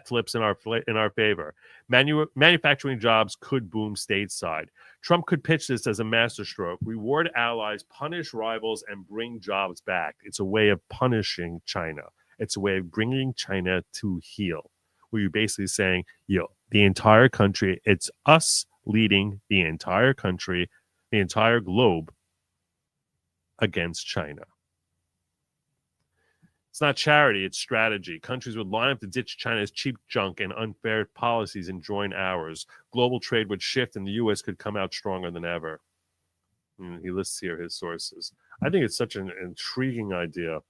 flips in our favor. Manufacturing jobs could boom stateside. Trump could pitch this as a masterstroke: reward allies, punish rivals, and bring jobs back. It's a way of punishing China. It's a way of bringing China to heel. Where you're basically saying, the entire country, it's us leading the entire country, the entire globe against China. It's not charity, it's strategy. Countries would line up to ditch China's cheap junk and unfair policies and join ours. Global trade would shift, and the U.S. could come out stronger than ever. He lists here his sources. I think it's such an intriguing idea.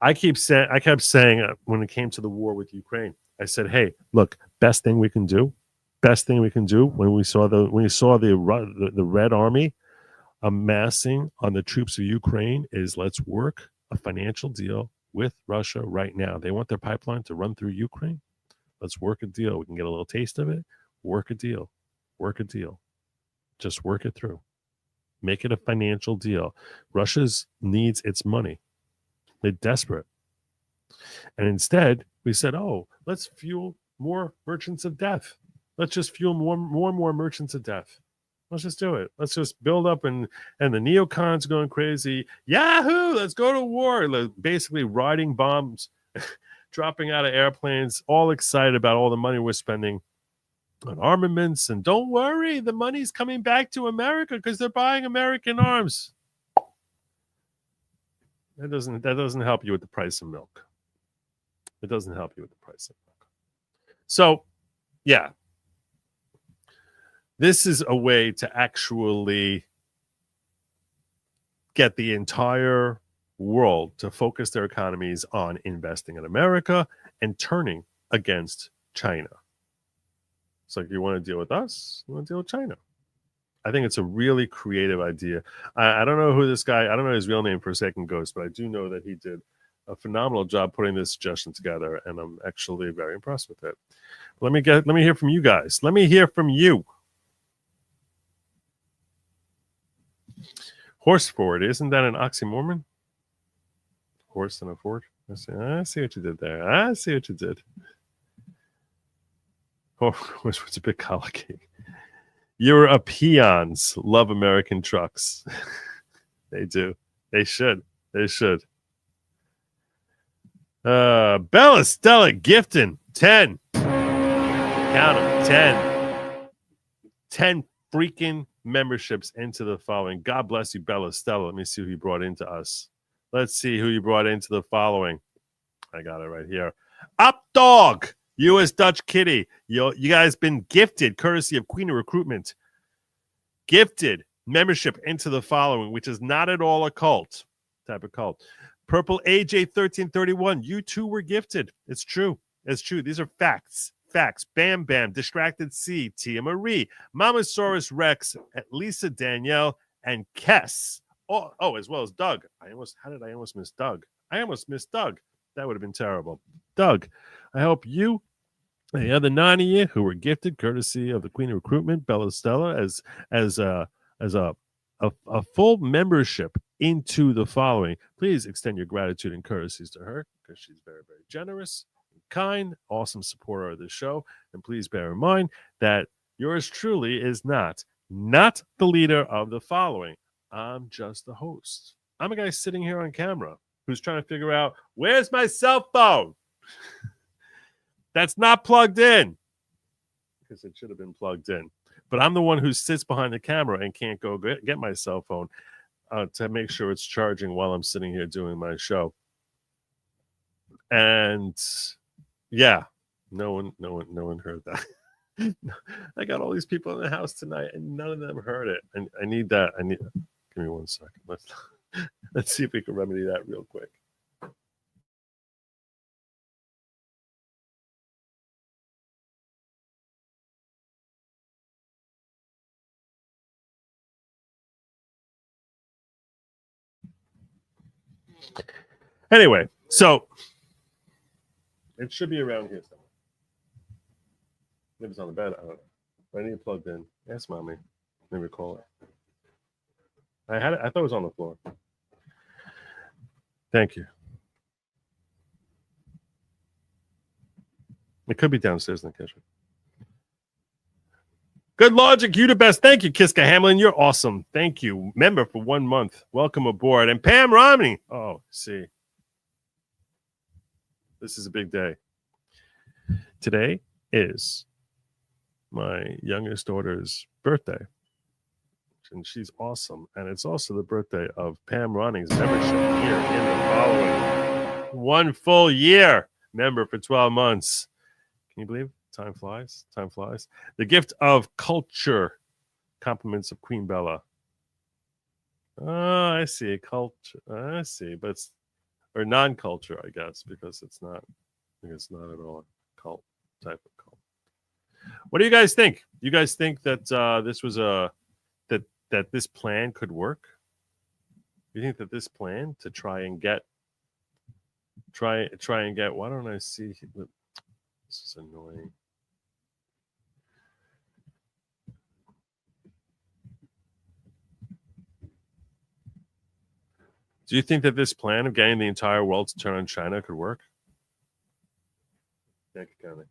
I kept saying when it came to the war with Ukraine, I said, hey, look, best thing we can do when we saw the Red Army amassing on the troops of Ukraine is let's work a financial deal with Russia right now. They want their pipeline to run through Ukraine. Let's work a deal. We can get a little taste of it. Work a deal. Just work it through. Make it a financial deal. Russia needs its money. They're desperate. And instead, we said, let's fuel more merchants of death. Let's just fuel more and more merchants of death. Let's just do it. Let's just build up, and the neocons going crazy. Yahoo! Let's go to war. Basically, riding bombs, dropping out of airplanes, all excited about all the money we're spending on armaments. And don't worry, the money's coming back to America because they're buying American arms. That doesn't help you with the price of milk. It doesn't help you with the price of milk. So, yeah. This is a way to actually get the entire world to focus their economies on investing in America and turning against China. It's like, you want to deal with us? You want to deal with China? I think it's a really creative idea. I don't know who this guy, I don't know his real name for a second, Ghost, but I do know that he did a phenomenal job putting this suggestion together, and I'm actually very impressed with it. Let me hear from you guys. Let me hear from you. Horse Ford, isn't that an oxymoron? Horse and a Ford? I see what you did there. I see what you did. Oh, it's a bit colicky. Europeans love American trucks. They do. They should. They should. Bella Stella gifting 10. Count them. 10. 10 freaking memberships into the following. God bless you, Bella Stella. Let me see who you brought into us. Let's see who you brought into the following. I got it right here. Up Dog. U.S. Dutch Kitty, you guys been gifted, courtesy of Queen of Recruitment, gifted membership into the following, which is not at all a cult type of cult. Purple AJ 1331, you too were gifted. It's true. It's true. These are facts. Facts. Bam Bam, Distracted C, Tia Marie, Mamasaurus Rex, Lisa Danielle, and Kess. Oh, as well as Doug. How did I almost miss Doug? I almost missed Doug. That would have been terrible. Doug, I hope you and the other 9 of you who were gifted, courtesy of the Queen of Recruitment, Bella Stella, as a full membership into the following. Please extend your gratitude and courtesies to her because she's very, very generous, kind, awesome supporter of the show. And please bear in mind that yours truly is not the leader of the following. I'm just the host. I'm a guy sitting here on camera who's trying to figure out, where's my cell phone? That's not plugged in. Because it should have been plugged in. But I'm the one who sits behind the camera and can't go get my cell phone to make sure it's charging while I'm sitting here doing my show. And yeah, no one heard that. I got all these people in the house tonight and none of them heard it. And I need that. Give me 1 second. Let's see if we can remedy that real quick. Anyway, so it should be around here somewhere. Maybe it's on the bed. I don't know. I need it plugged in. Ask mommy. Maybe call it. I thought it was on the floor. Thank you. It could be downstairs in the kitchen. Good Logic, you the best. Thank you, Kiska Hamlin. You're awesome. Thank you. Member for 1 month. Welcome aboard. And Pam Romney. Oh, see. This is a big day. Today is my youngest daughter's birthday. And she's awesome. And it's also the birthday of Pam Roning's membership here in the following. 1 full year member for 12 months. Can you believe it? Time flies. Time flies. The gift of culture. Compliments of Queen Bella. Oh, I see. Culture. I see. But it's, or non-culture, I guess, because it's not at all a cult type of cult. What do you guys think? You guys think that this was that this plan could work? You think that this plan to try and get why don't I see this is annoying. Do you think that this plan of getting the entire world to turn on China could work? Thank you, Connie.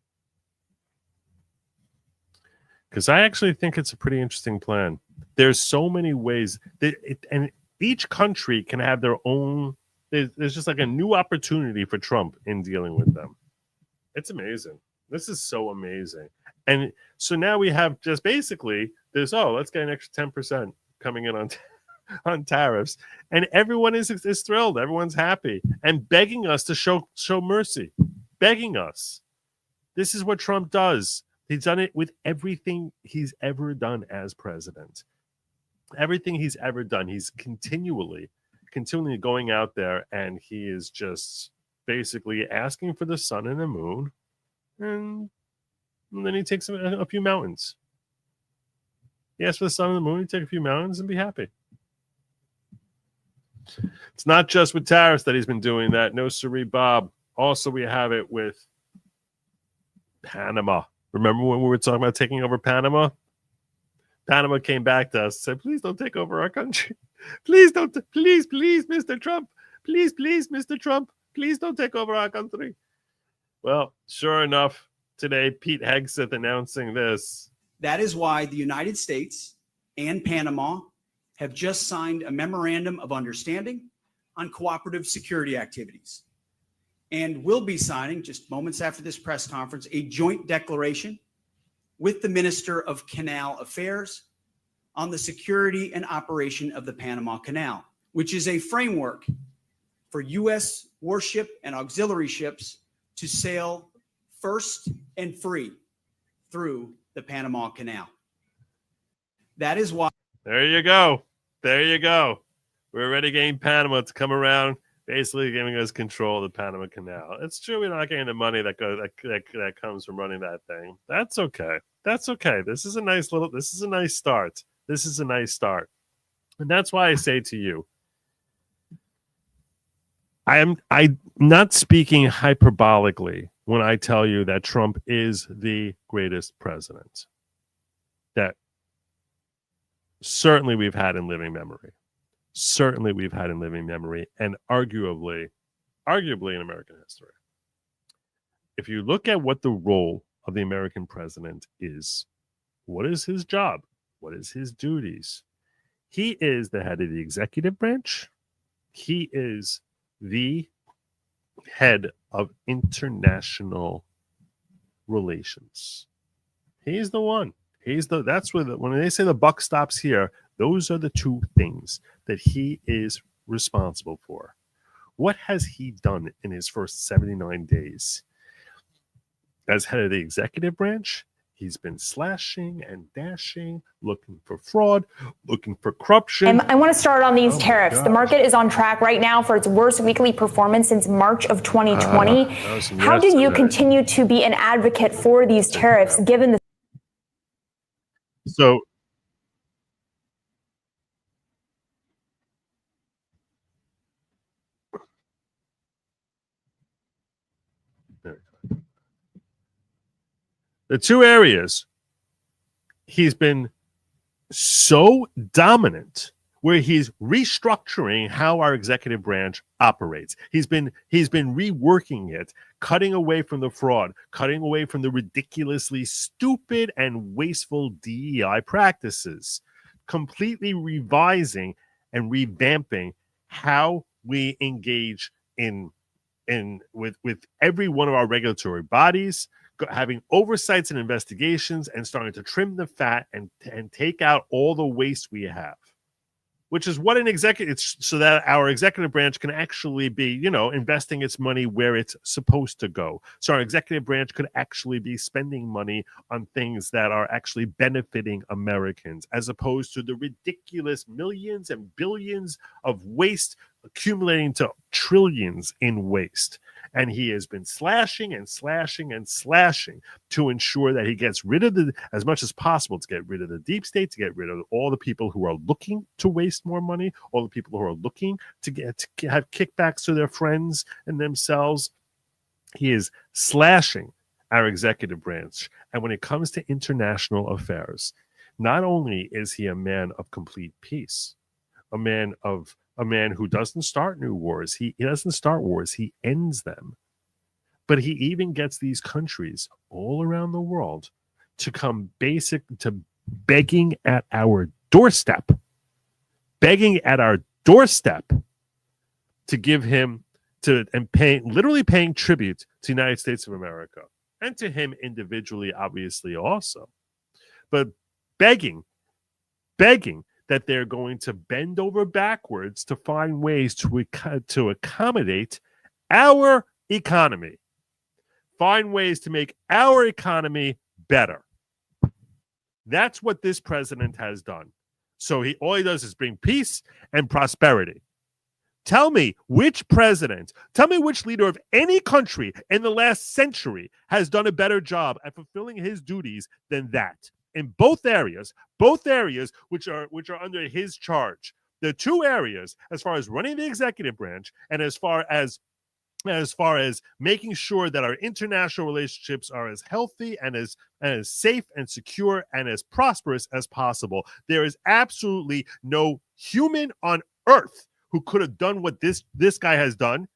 Because I actually think it's a pretty interesting plan. There's so many ways and each country can have their own. There's just like a new opportunity for Trump in dealing with them. It's amazing. This is so amazing. And so now we have just basically this, let's get an extra 10% coming in on tariffs. And everyone is thrilled. Everyone's happy and begging us to show mercy. Begging us. This is what Trump does. He's done it with everything he's ever done as president. Everything he's ever done, he's continually going out there, and he is just basically asking for the sun and the moon, and then he takes a few mountains. He asks for the sun and the moon, he take a few mountains and be happy. It's not just with tariffs that he's been doing that. No, siree, Bob. Also, we have it with Panama. Remember when we were talking about taking over Panama? Panama came back to us and said, please don't take over our country. Please don't, please, Mr. Trump. Please, Mr. Trump. Please don't take over our country. Well, sure enough, today, Pete Hegseth announcing this. That is why the United States and Panama have just signed a memorandum of understanding on cooperative security activities. And will be signing, just moments after this press conference, a joint declaration with the Minister of Canal Affairs on the security and operation of the Panama Canal, which is a framework for U.S. warship and auxiliary ships to sail first and free through the Panama Canal. That is why. There you go. We're already getting Panama to come around, basically giving us control of the Panama Canal. It's true we're not getting the money that comes from running that thing. That's okay. This is a nice start. And that's why I say to you, I'm not speaking hyperbolically when I tell you that Trump is the greatest president that certainly we've had in living memory. And arguably in American history. If you look at what the role of the American president is, what is his job? What is his duties? He is the head of the executive branch. He is the head of international relations. He's the one. That's where when they say the buck stops here, those are the two things that he is responsible for. What has he done in his first 79 days? As head of the executive branch, he's been slashing and dashing, looking for fraud, looking for corruption. I want to start on these tariffs. The market is on track right now for its worst weekly performance since March of 2020. How do you continue to be an advocate for these tariffs, given the... So, the two areas he's been so dominant, where he's restructuring how our executive branch operates. He's been reworking it, cutting away from the fraud, cutting away from the ridiculously stupid and wasteful DEI practices, completely revising and revamping how we engage with every one of our regulatory bodies, having oversights and investigations, and starting to trim the fat and take out all the waste we have, which is what an executive, it's so that our executive branch can actually be, investing its money where it's supposed to go. So our executive branch could actually be spending money on things that are actually benefiting Americans, as opposed to the ridiculous millions and billions of waste accumulating to trillions in waste. And he has been slashing and slashing and slashing to ensure that he gets rid of as much as possible, to get rid of the deep state, to get rid of all the people who are looking to waste more money, all the people who are looking to have kickbacks to their friends and themselves. He is slashing our executive branch. And when it comes to international affairs, not only is he a man of complete peace, a man who doesn't start new wars. He doesn't start wars. He ends them. But he even gets these countries all around the world to come begging at our doorstep, to give him literally paying tribute to the United States of America and to him individually, obviously also, but begging that they're going to bend over backwards to find ways to accommodate our economy, find ways to make our economy better. That's what this president has done. So all he does is bring peace and prosperity. Tell me which leader of any country in the last century has done a better job at fulfilling his duties than that. In both areas which are under his charge. The two areas, as far as running the executive branch and as far as making sure that our international relationships are as healthy and as safe and secure and as prosperous as possible. There is absolutely no human on earth who could have done what this guy has done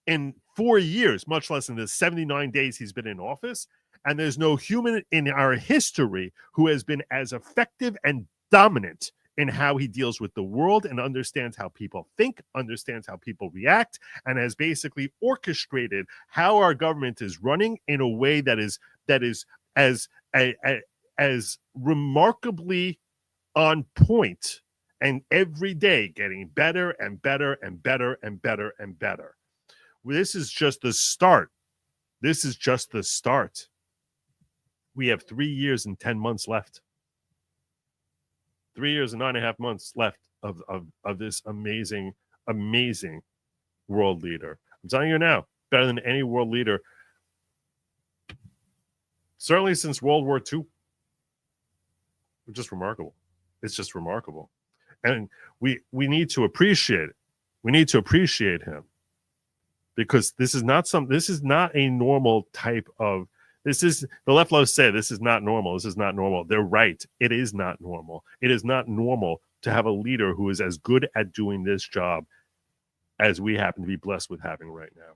in 4 years, much less in the 79 days he's been in office. And there's no human in our history who has been as effective and dominant in how he deals with the world and understands how people think, understands how people react, and has basically orchestrated how our government is running in a way that is as remarkably on point, and every day getting better and better and better and better and better. This is just the start. We have 3 years and 10 months left. 3 years and 9.5 months left of this amazing world leader. I'm telling you now, better than any world leader, certainly since World War II. It's just remarkable. It's just remarkable. And we need to appreciate it. We need to appreciate him, because this is not a normal type of. The left loves say this is not normal. This is not normal. They're right. It is not normal. It is not normal to have a leader who is as good at doing this job as we happen to be blessed with having right now.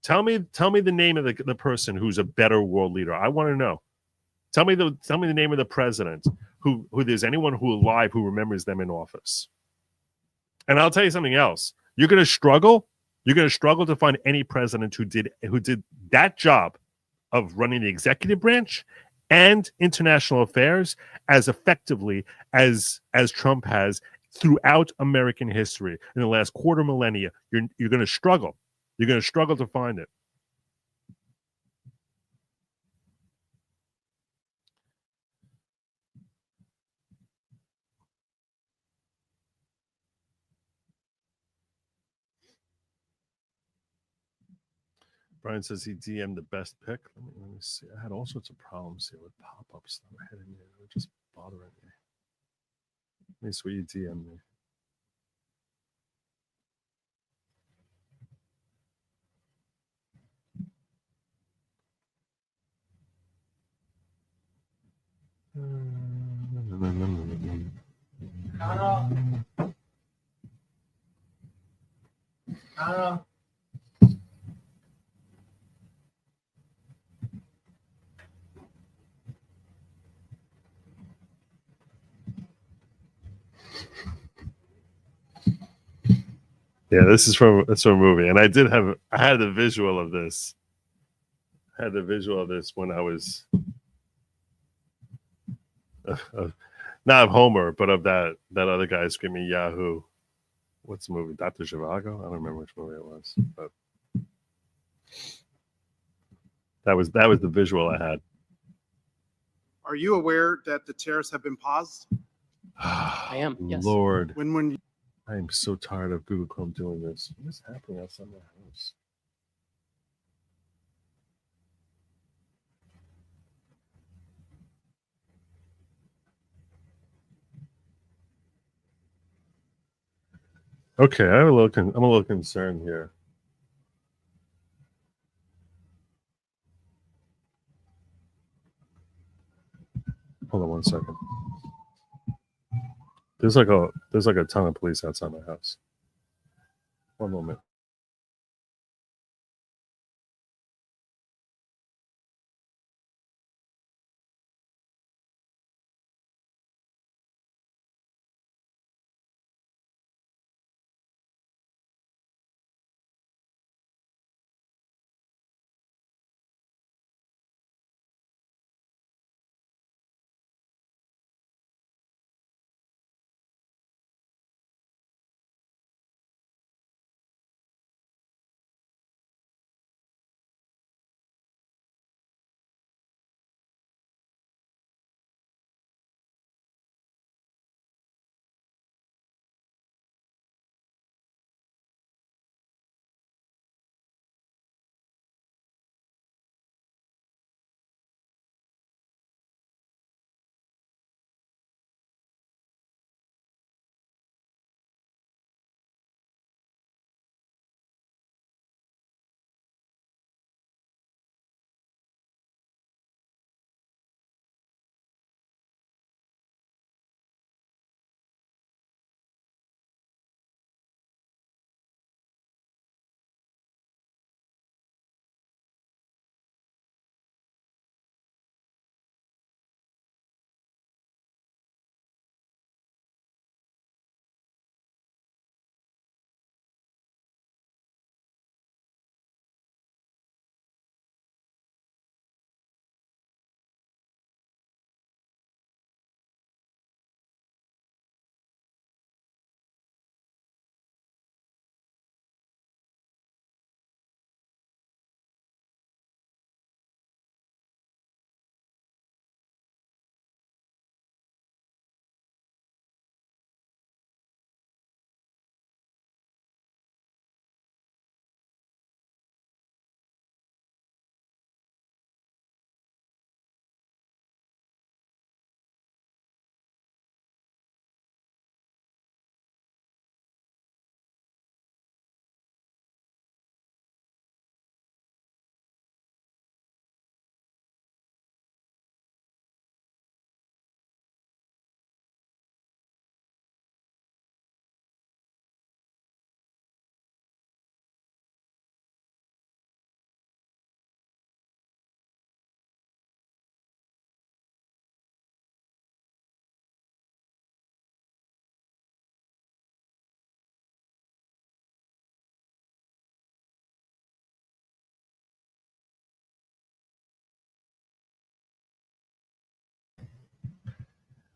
Tell me the name of the person who's a better world leader. I want to know. Tell me the name of the president who there's anyone who alive who remembers them in office. And I'll tell you something else. You're going to struggle to find any president who did that job of running the executive branch and international affairs as effectively as Trump has throughout American history in the last quarter millennia. You're going to struggle. You're going to struggle to find it. Brian says he DM'd the best pick. Let me see. I had all sorts of problems here with pop-ups that were hitting me. They were just bothering me. Let me see what you DM'd me. Yeah, it's from a movie, and I had the visual of this. I had the visual of this when I was not of Homer, but of that other guy screaming Yahoo. What's the movie? Dr. Zhivago? I don't remember which movie it was, but that was the visual I had. Are you aware that the tariffs have been paused? I am. Yes. Lord. When I am so tired of Google Chrome doing this. What is happening outside my house? Okay, I'm a little concerned here. Hold on one second. There's like a ton of police outside my house. One moment.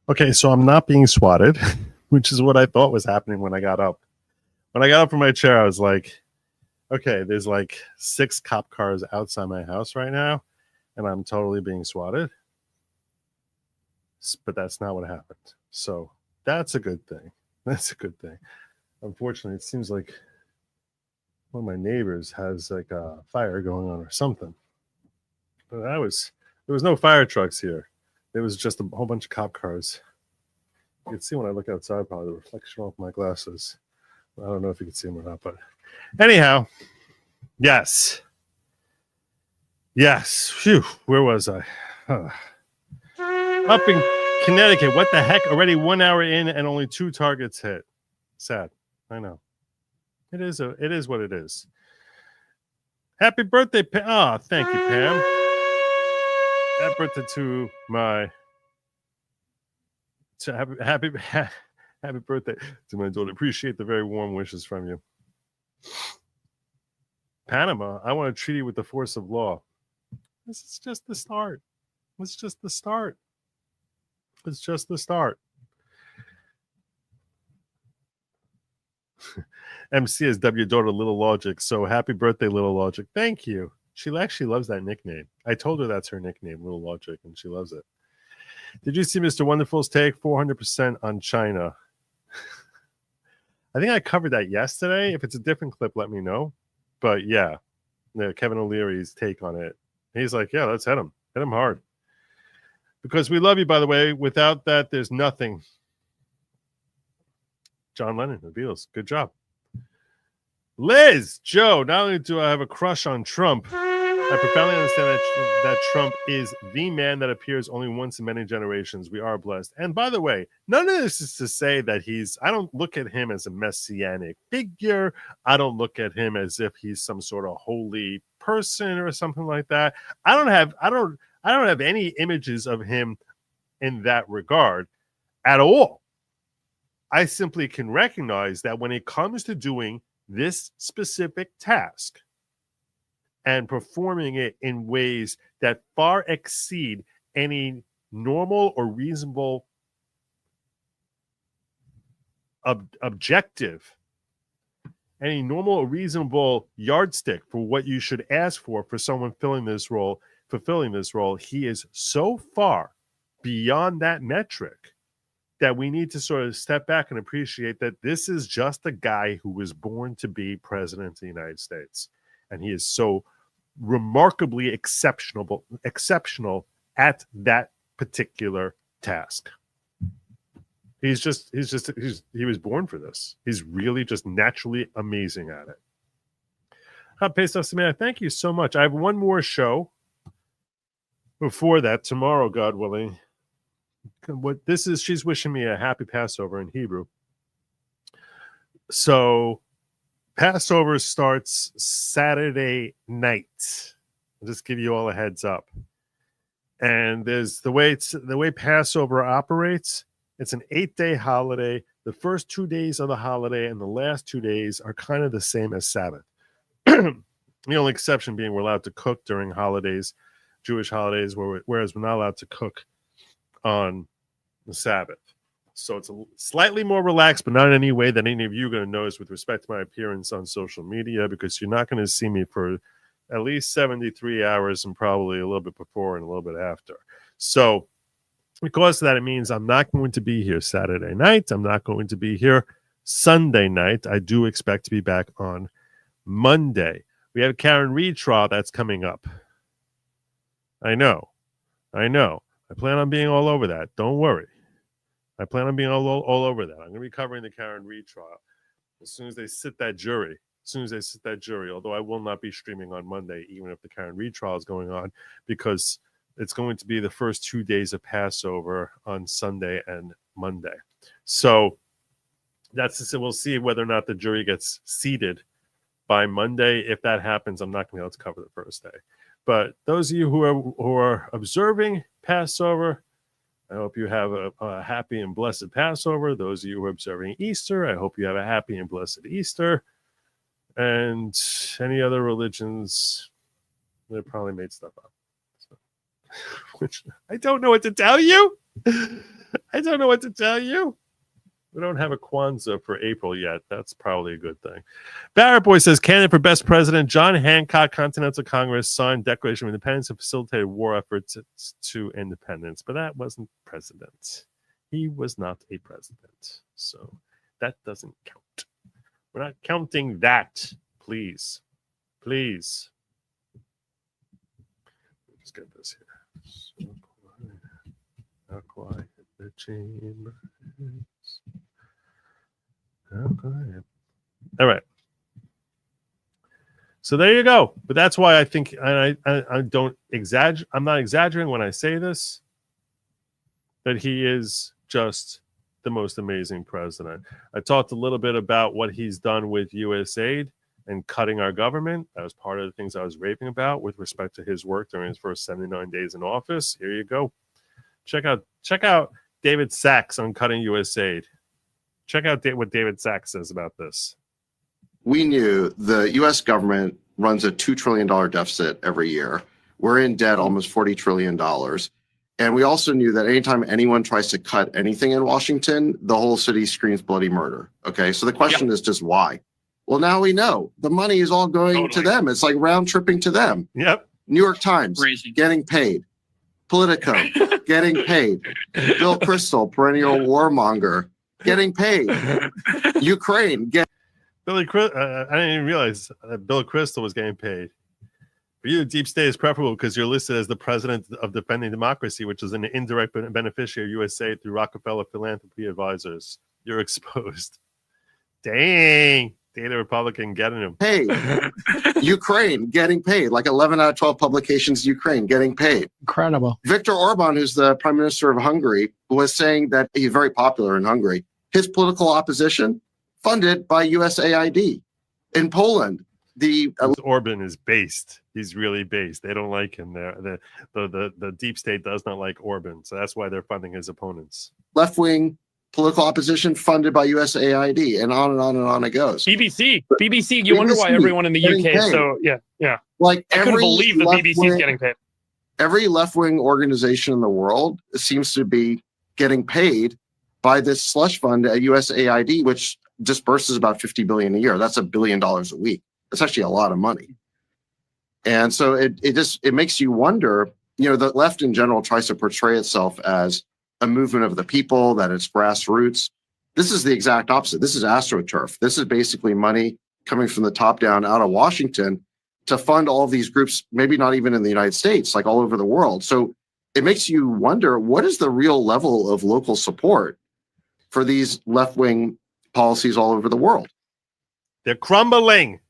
Okay, so I'm not being swatted, which is what I thought was happening when I got up. When I got up from my chair, I was like, okay, there's like 6 cop cars outside my house right now, and I'm totally being swatted. But that's not what happened. So that's a good thing. That's a good thing. Unfortunately, it seems like one of my neighbors has like a fire going on or something. But there was no fire trucks here. There was just a whole bunch of cop cars. You can see when I look outside, probably the reflection off my glasses. I don't know if you can see them or not, but anyhow, yes. Phew, where was I? Up in Connecticut. What the heck? Already 1 hour in and only 2 targets hit. Sad. I know. It is what it is. Happy birthday, Pam. Oh, thank you, Pam. Happy birthday to my happy birthday to my daughter. Appreciate the very warm wishes from you. Panama, I want to treat you with the force of law. This is just the start. It's just the start. It's just the start. MC is W daughter Little Lawgic. So happy birthday, Little Lawgic. Thank you. She actually loves that nickname. I told her that's her nickname, Little Lawgic, and she loves it. Did you see Mr. Wonderful's take? 400% on China. I think I covered that yesterday. If it's a different clip, let me know. But yeah, Kevin O'Leary's take on it. He's like, yeah, let's hit him. Hit him hard. Because we love you, by the way. Without that, there's nothing. John Lennon, the Beatles. Good job. Liz, Joe, not only do I have a crush on Trump, I profoundly understand that Trump is the man that appears only once in many generations. We are blessed. And by the way, none of this is to say that I don't look at him as a messianic figure. I don't look at him as if he's some sort of holy person or something like that. I don't have any images of him in that regard at all. I simply can recognize that when it comes to doing this specific task and performing it in ways that far exceed any normal or reasonable objective, any normal or reasonable yardstick for what you should ask for someone fulfilling this role, he is so far beyond that metric that we need to sort of step back and appreciate that this is just a guy who was born to be president of the United States. And he is so remarkably exceptional at that particular task. He was born for this. He's really just naturally amazing at it. Pesos Samantha, thank you so much. I have one more show before that, tomorrow, God willing. She's wishing me a happy Passover in Hebrew. So Passover starts Saturday night. I'll just give you all a heads up. And there's the way Passover operates. It's an 8-day holiday. The first 2 days of the holiday and the last 2 days are kind of the same as Sabbath. The only exception being we're allowed to cook during holidays, Jewish holidays, whereas we're not allowed to cook on the Sabbath. So it's slightly more relaxed, but not in any way that any of you are going to notice with respect to my appearance on social media, because you're not going to see me for at least 73 hours and probably a little bit before and a little bit after. So because of that, it means I'm not going to be here Saturday night. I'm not going to be here Sunday night. I do expect to be back on Monday. We have a Karen Reed trial that's coming up. I know. I plan on being all over that. Don't worry. I plan on being all over that. I'm going to be covering the Karen Reed trial as soon as they sit that jury. Although I will not be streaming on Monday, even if the Karen Reed trial is going on, because it's going to be the first 2 days of Passover on Sunday and Monday. So we'll see whether or not the jury gets seated by Monday. If that happens, I'm not going to be able to cover the first day. But those of you who are observing Passover, I hope you have a happy and blessed Passover. Those of you who are observing Easter, I hope you have a happy and blessed Easter. And any other religions, they probably made stuff up. So, which I don't know what to tell you. I don't know what to tell you. We don't have a Kwanzaa for April yet. That's probably a good thing. Barrett Boy says, candidate for best president, John Hancock, Continental Congress, signed Declaration of Independence and facilitated war efforts to independence. But that wasn't president. He was not a president. So that doesn't count. We're not counting that. Please. Please. Let's get this here. So quiet the chamber. Okay. All right. So there you go. But that's why I think I don't exaggerate. I'm not exaggerating when I say this. That he is just the most amazing president. I talked a little bit about what he's done with USAID and cutting our government. That was part of the things I was raving about with respect to his work during his first 79 days in office. Here you go. Check out David Sachs on cutting USAID. Check out what David Sachs says about this. We knew the U.S. government runs a $2 trillion deficit every year. We're in debt almost $40 trillion. And we also knew that anytime anyone tries to cut anything in Washington, the whole city screams bloody murder. Okay, so the question is just why? Well, now we know. The money is all going to them. It's like round tripping to them. Yep. New York Times, getting paid. Politico, getting paid. Bill Kristol, perennial warmonger, getting paid. Ukraine, Billy. I didn't even realize that Bill Kristol was getting paid. For you, the deep state is preferable because you're listed as the president of Defending Democracy, which is an indirect beneficiary of USA through Rockefeller Philanthropy Advisors. You're exposed. Dang. Data Republican getting him. Hey, Ukraine getting paid. Like 11 out of 12 publications, Ukraine getting paid. Incredible. Viktor Orban, who's the prime minister of Hungary, was saying that he's very popular in Hungary. His political opposition funded by USAID. In Poland, Orban is based. He's really based. They don't like him. The deep state does not like Orban, so that's why they're funding his opponents. Left-wing political opposition funded by USAID, and on and on it goes. BBC. You wonder why everyone in the UK is so yeah. Like I couldn't believe the BBC is getting paid. Every left-wing organization in the world seems to be getting paid by this slush fund at USAID, which disperses about $50 billion a year. That's $1 billion a week. That's actually a lot of money. And so it makes you wonder, the left in general tries to portray itself as a movement of the people, that it's grassroots. This is the exact opposite. This is AstroTurf. This is basically money coming from the top down out of Washington to fund all of these groups, maybe not even in the United States, like all over the world. So it makes you wonder, what is the real level of local support for these left-wing policies all over the world? They're crumbling.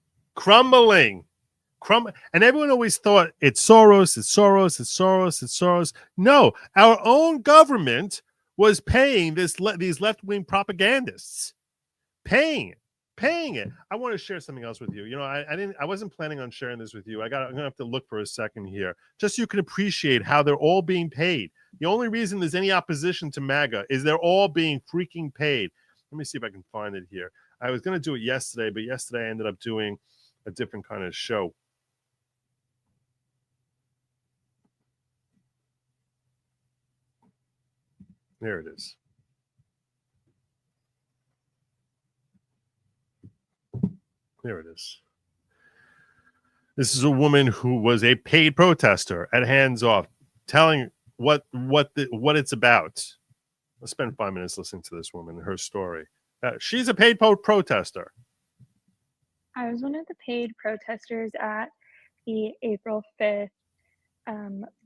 And everyone always thought it's Soros. No, our own government was paying these left-wing propagandists, paying it. I want to share something else with you. I wasn't planning on sharing this with you. I'm gonna have to look for a second here, just so you can appreciate how they're all being paid. The only reason there's any opposition to MAGA is they're all being freaking paid. Let me see if I can find it here. I was going to do it yesterday, but yesterday I ended up doing a different kind of show. There it is. There it is. This is a woman who was a paid protester at Hands Off, telling what it's about. Let's spend 5 minutes listening to this woman and her story. She's a paid protester. I was one of the paid protesters at the April 5th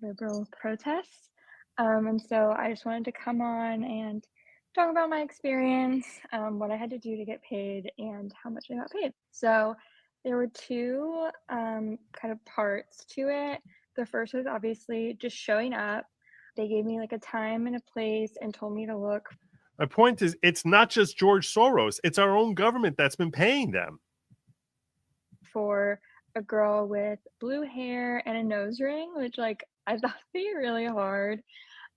liberal protests. And so I just wanted to come on and talk about my experience, what I had to do to get paid, and how much I got paid. So there were two kind of parts to it. The first was obviously just showing up. They gave me like a time and a place and told me to look. My point is, it's not just George Soros. It's our own government that's been paying them. For a girl with blue hair and a nose ring, which I thought would be really hard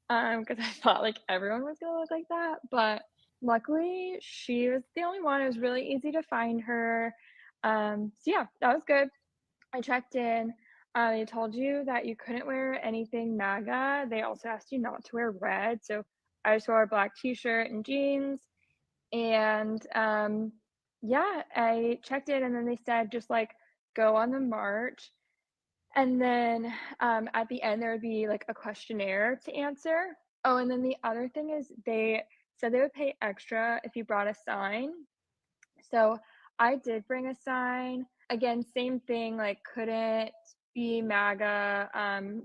because I thought everyone was gonna look like that. But luckily she was the only one. It was really easy to find her. So yeah, that was good. I checked in. They told you that you couldn't wear anything MAGA. They also asked you not to wear red. So I just wore a black t-shirt and jeans. And yeah, I checked in and then they said just like go on the march. And then at the end, there would be like a questionnaire to answer. Oh, and then the other thing is they said they would pay extra if you brought a sign. So I did bring a sign. Again, same thing, like couldn't be MAGA,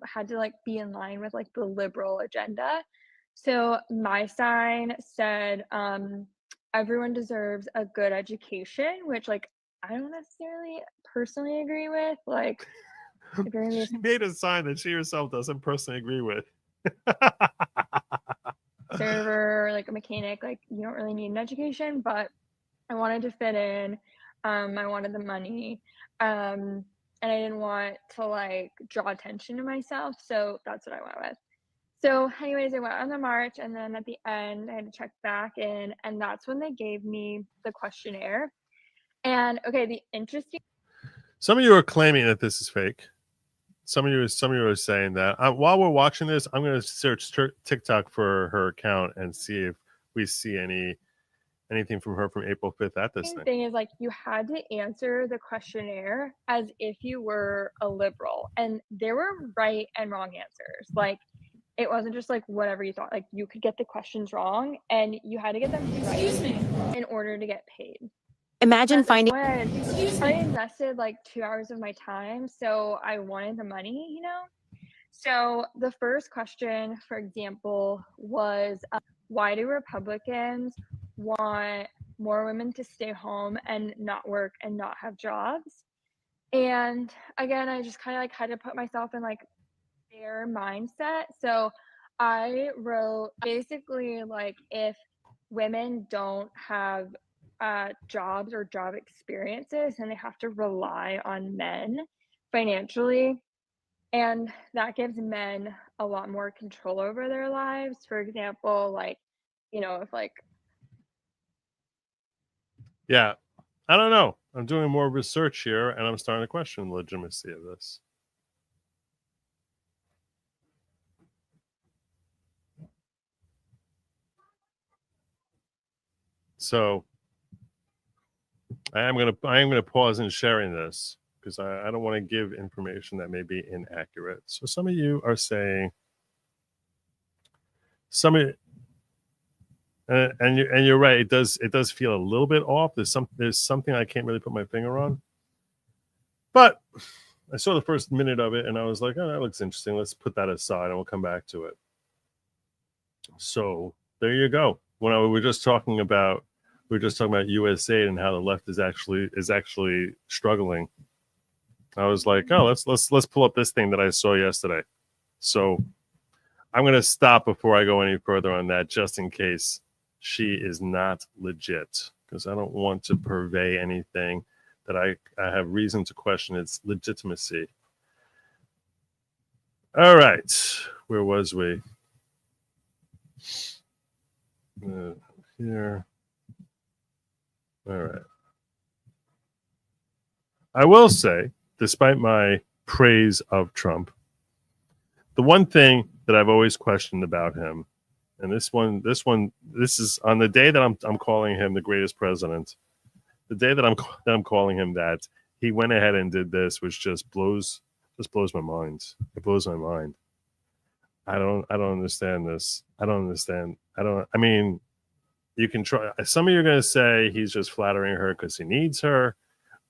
had to like be in line with like the liberal agenda. So my sign said, everyone deserves a good education, which like I don't necessarily personally agree with. Like, she made a sign that she herself doesn't personally agree with. server, like a mechanic, like you don't really need an education, but I wanted to fit in. I wanted the money. And I didn't want to like draw attention to myself. So that's what I went with. So anyways, I went on the march and then at the end I had to check back in and that's when they gave me the questionnaire. And okay, the interesting. Some of you are claiming that this is fake. Some of you are saying that. While we're watching this, I'm going to search TikTok for her account and see if we see anything from her from April 5th at this thing is like you had to answer the questionnaire as if you were a liberal, and there were right and wrong answers. Like it wasn't just like whatever you thought. Like you could get the questions wrong, and you had to get them right in order to get paid. Imagine finding. I invested like 2 hours of my time, so I wanted the money, you know? So the first question, for example, was why do Republicans want more women to stay home and not work and not have jobs? And again, I just kind of like had to put myself in like their mindset. So I wrote basically like if women don't have jobs or job experiences and they have to rely on men financially, and that gives men a lot more control over their lives. For example, like, you know, if like. Yeah, I don't know. I'm doing more research here and I'm starting to question the legitimacy of this. So I am gonna pause in sharing this because I don't want to give information that may be inaccurate. So some of you are saying and you're right. It does feel a little bit off. There's something I can't really put my finger on. But I saw the first minute of it and I was like, oh, that looks interesting. Let's put that aside and we'll come back to it. So there you go. When we were just talking about US aid and how the left is actually struggling. I was like, oh, let's pull up this thing that I saw yesterday. So I'm gonna stop before I go any further on that, just in case she is not legit, because I don't want to purvey anything that I have reason to question its legitimacy. All right, where was we? Here. All right. I will say, despite my praise of Trump, the one thing that I've always questioned about him, and this is on the day that I'm calling him the greatest president, the day that I'm calling him that, he went ahead and did this, which just blows my mind. It blows my mind. I don't understand this. I mean, you can try. Some of you are going to say he's just flattering her because he needs her.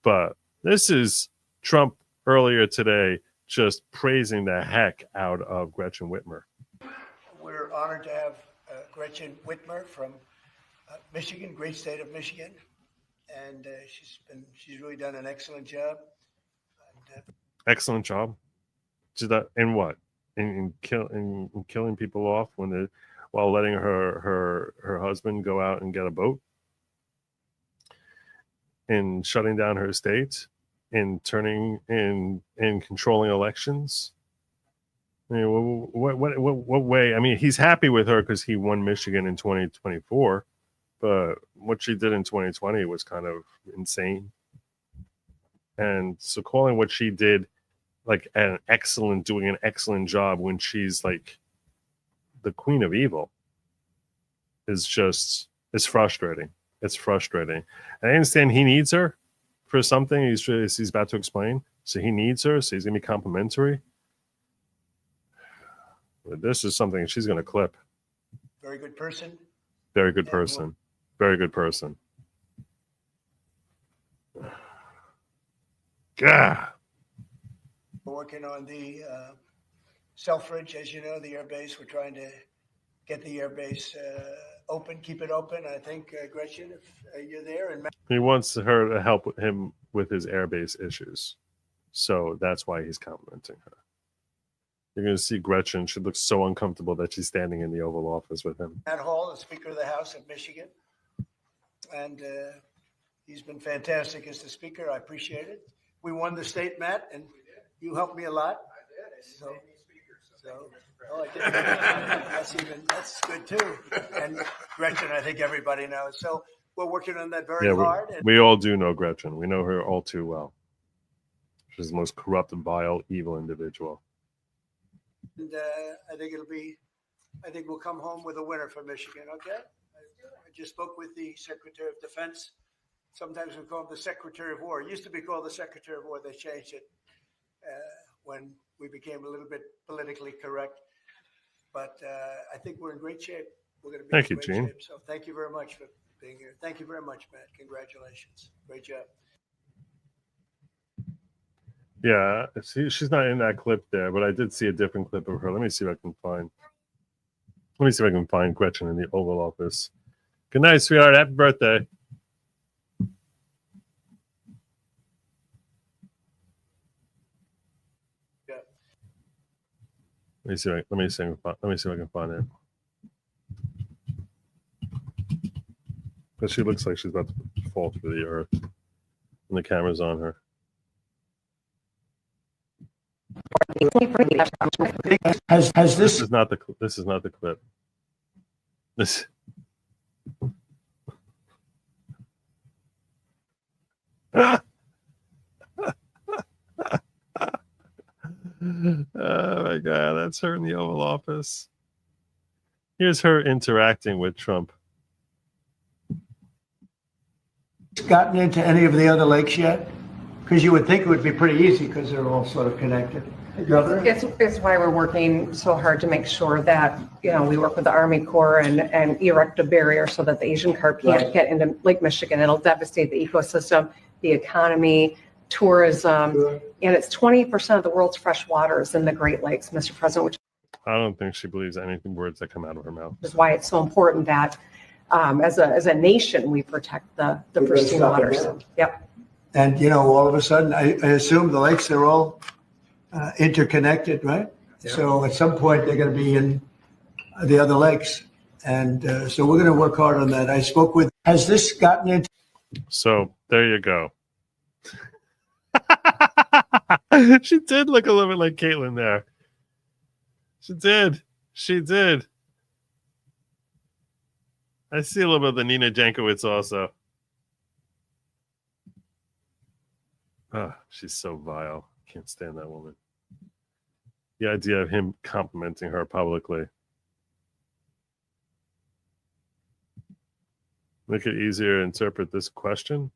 But this is Trump earlier today just praising the heck out of Gretchen Whitmer. We're honored to have Gretchen Whitmer from Michigan, great state of Michigan. And she's really done an excellent job. Excellent job. Did that in what? In killing people off while letting her husband go out and get a boat, in shutting down her state, in controlling elections. I mean, what way? I mean, he's happy with her because he won Michigan in 2024, but what she did in 2020 was kind of insane. And so calling what she did like doing an excellent job when she's like the queen of evil is frustrating. It's frustrating. And I understand he needs her for something he's about to explain. So he needs her, so he's gonna be complimentary. But this is something she's gonna clip. Very good person. Very good person. Very good person. God. We're working on the Selfridge, as you know, the air base. We're trying to get the air base open, keep it open. I think, Gretchen, if you're there. And He wants her to help him with his airbase issues. So that's why he's complimenting her. You're going to see Gretchen. She looks so uncomfortable that she's standing in the Oval Office with him. Matt Hall, the Speaker of the House of Michigan. And he's been fantastic as the Speaker. I appreciate it. We won the state, Matt, and you helped me a lot. I did. That's good too. And Gretchen, I think everybody knows. So we're working on that very hard. We all do know Gretchen. We know her all too well. She's the most corrupt, vile, evil individual. And I think we'll come home with a winner for Michigan, okay? I just spoke with the Secretary of Defense. Sometimes we call him the Secretary of War. It used to be called the Secretary of War. They changed it when we became a little bit politically correct. But I think we're in great shape. We're going to be in great shape. So thank you very much for being here. Thank you very much, Matt. Congratulations. Great job. Yeah, she's not in that clip there, but I did see a different clip of her. Let me see if I can find Gretchen in the Oval Office. Good night, sweetheart. Happy birthday. Yeah. Let me see if I can find it. But she looks like she's about to fall through the earth, and the camera's on her. Has this? This is not the clip. This. Oh my God, that's her in the Oval Office. Here's her interacting with Trump. Gotten into any of the other lakes yet? Because you would think it would be pretty easy because they're all sort of connected. Governor? It's why we're working so hard to make sure that, we work with the Army Corps and erect a barrier so that the Asian carp can't get into Lake Michigan. It'll devastate the ecosystem, the economy, tourism, and it's 20% of the world's fresh waters in the Great Lakes, Mr. President, which I don't think she believes anything words that come out of her mouth. is why it's so important that as a nation, we protect the pristine waters. Yep. And, all of a sudden, I assume the lakes are all interconnected, right? Yeah. So at some point, they're going to be in the other lakes. And so we're going to work hard on that. I spoke with, has this gotten into? So there you go. She did look a little bit like Caitlyn there. She did. I see a little bit of the Nina Jankowicz also. She's so vile. Can't stand that woman. The idea of him complimenting her publicly. Make it easier to interpret this question.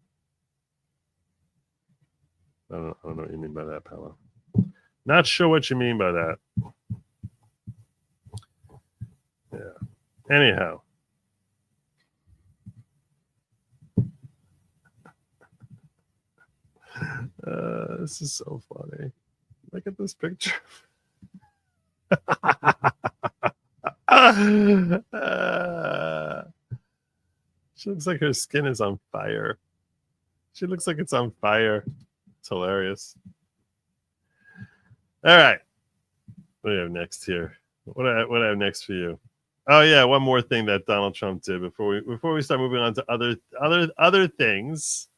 I don't know what you mean by that, Paolo. Not sure what you mean by that. Yeah. Anyhow. This is so funny. Look at this picture. She looks like her skin is on fire. She looks like it's on fire. It's hilarious. All right. What do we have next here? What do I have next for you? Oh yeah, one more thing that Donald Trump did before we start moving on to other things.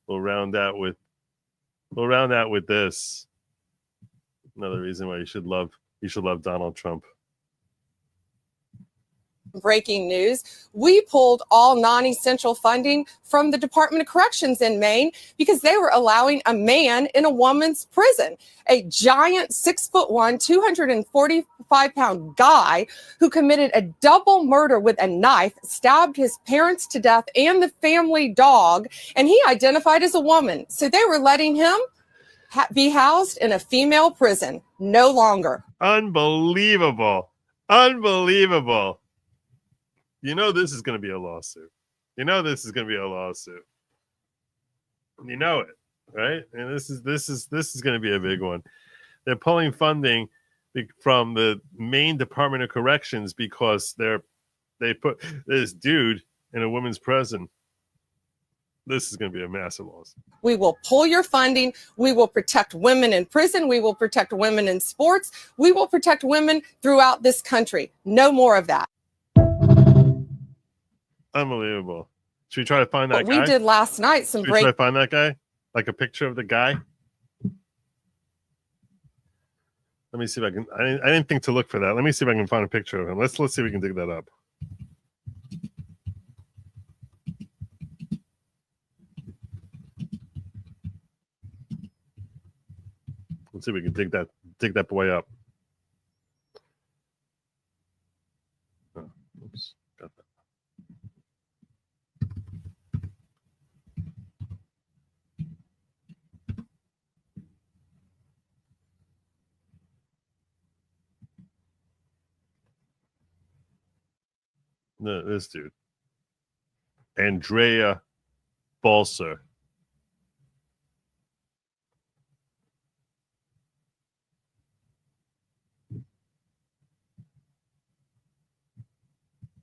We'll round out with this. Another reason why you should love Donald Trump. Breaking news, we pulled all non-essential funding from the Department of Corrections in Maine because they were allowing a man in a woman's prison, a giant 6'1", 245-pound guy who committed a double murder with a knife, stabbed his parents to death and the family dog, and he identified as a woman. So they were letting him be housed in a female prison, no longer. Unbelievable. Unbelievable. You know this is going to be a lawsuit. You know this is going to be a lawsuit. You know it, right? And this is going to be a big one. They're pulling funding from the Maine Department of Corrections because they put this dude in a women's prison. This is going to be a massive lawsuit. We will pull your funding. We will protect women in prison. We will protect women in sports. We will protect women throughout this country. No more of that. Unbelievable. Should we try to find that guy? We did last night Should we try to find that guy? Like a picture of the guy? Let me see if I can. I didn't think to look for that. Let me see if I can find a picture of him. Let's see if we can dig that up. Let's see if we can dig that boy up. Oh, oops. Got that. No, this dude. Andrea Balser.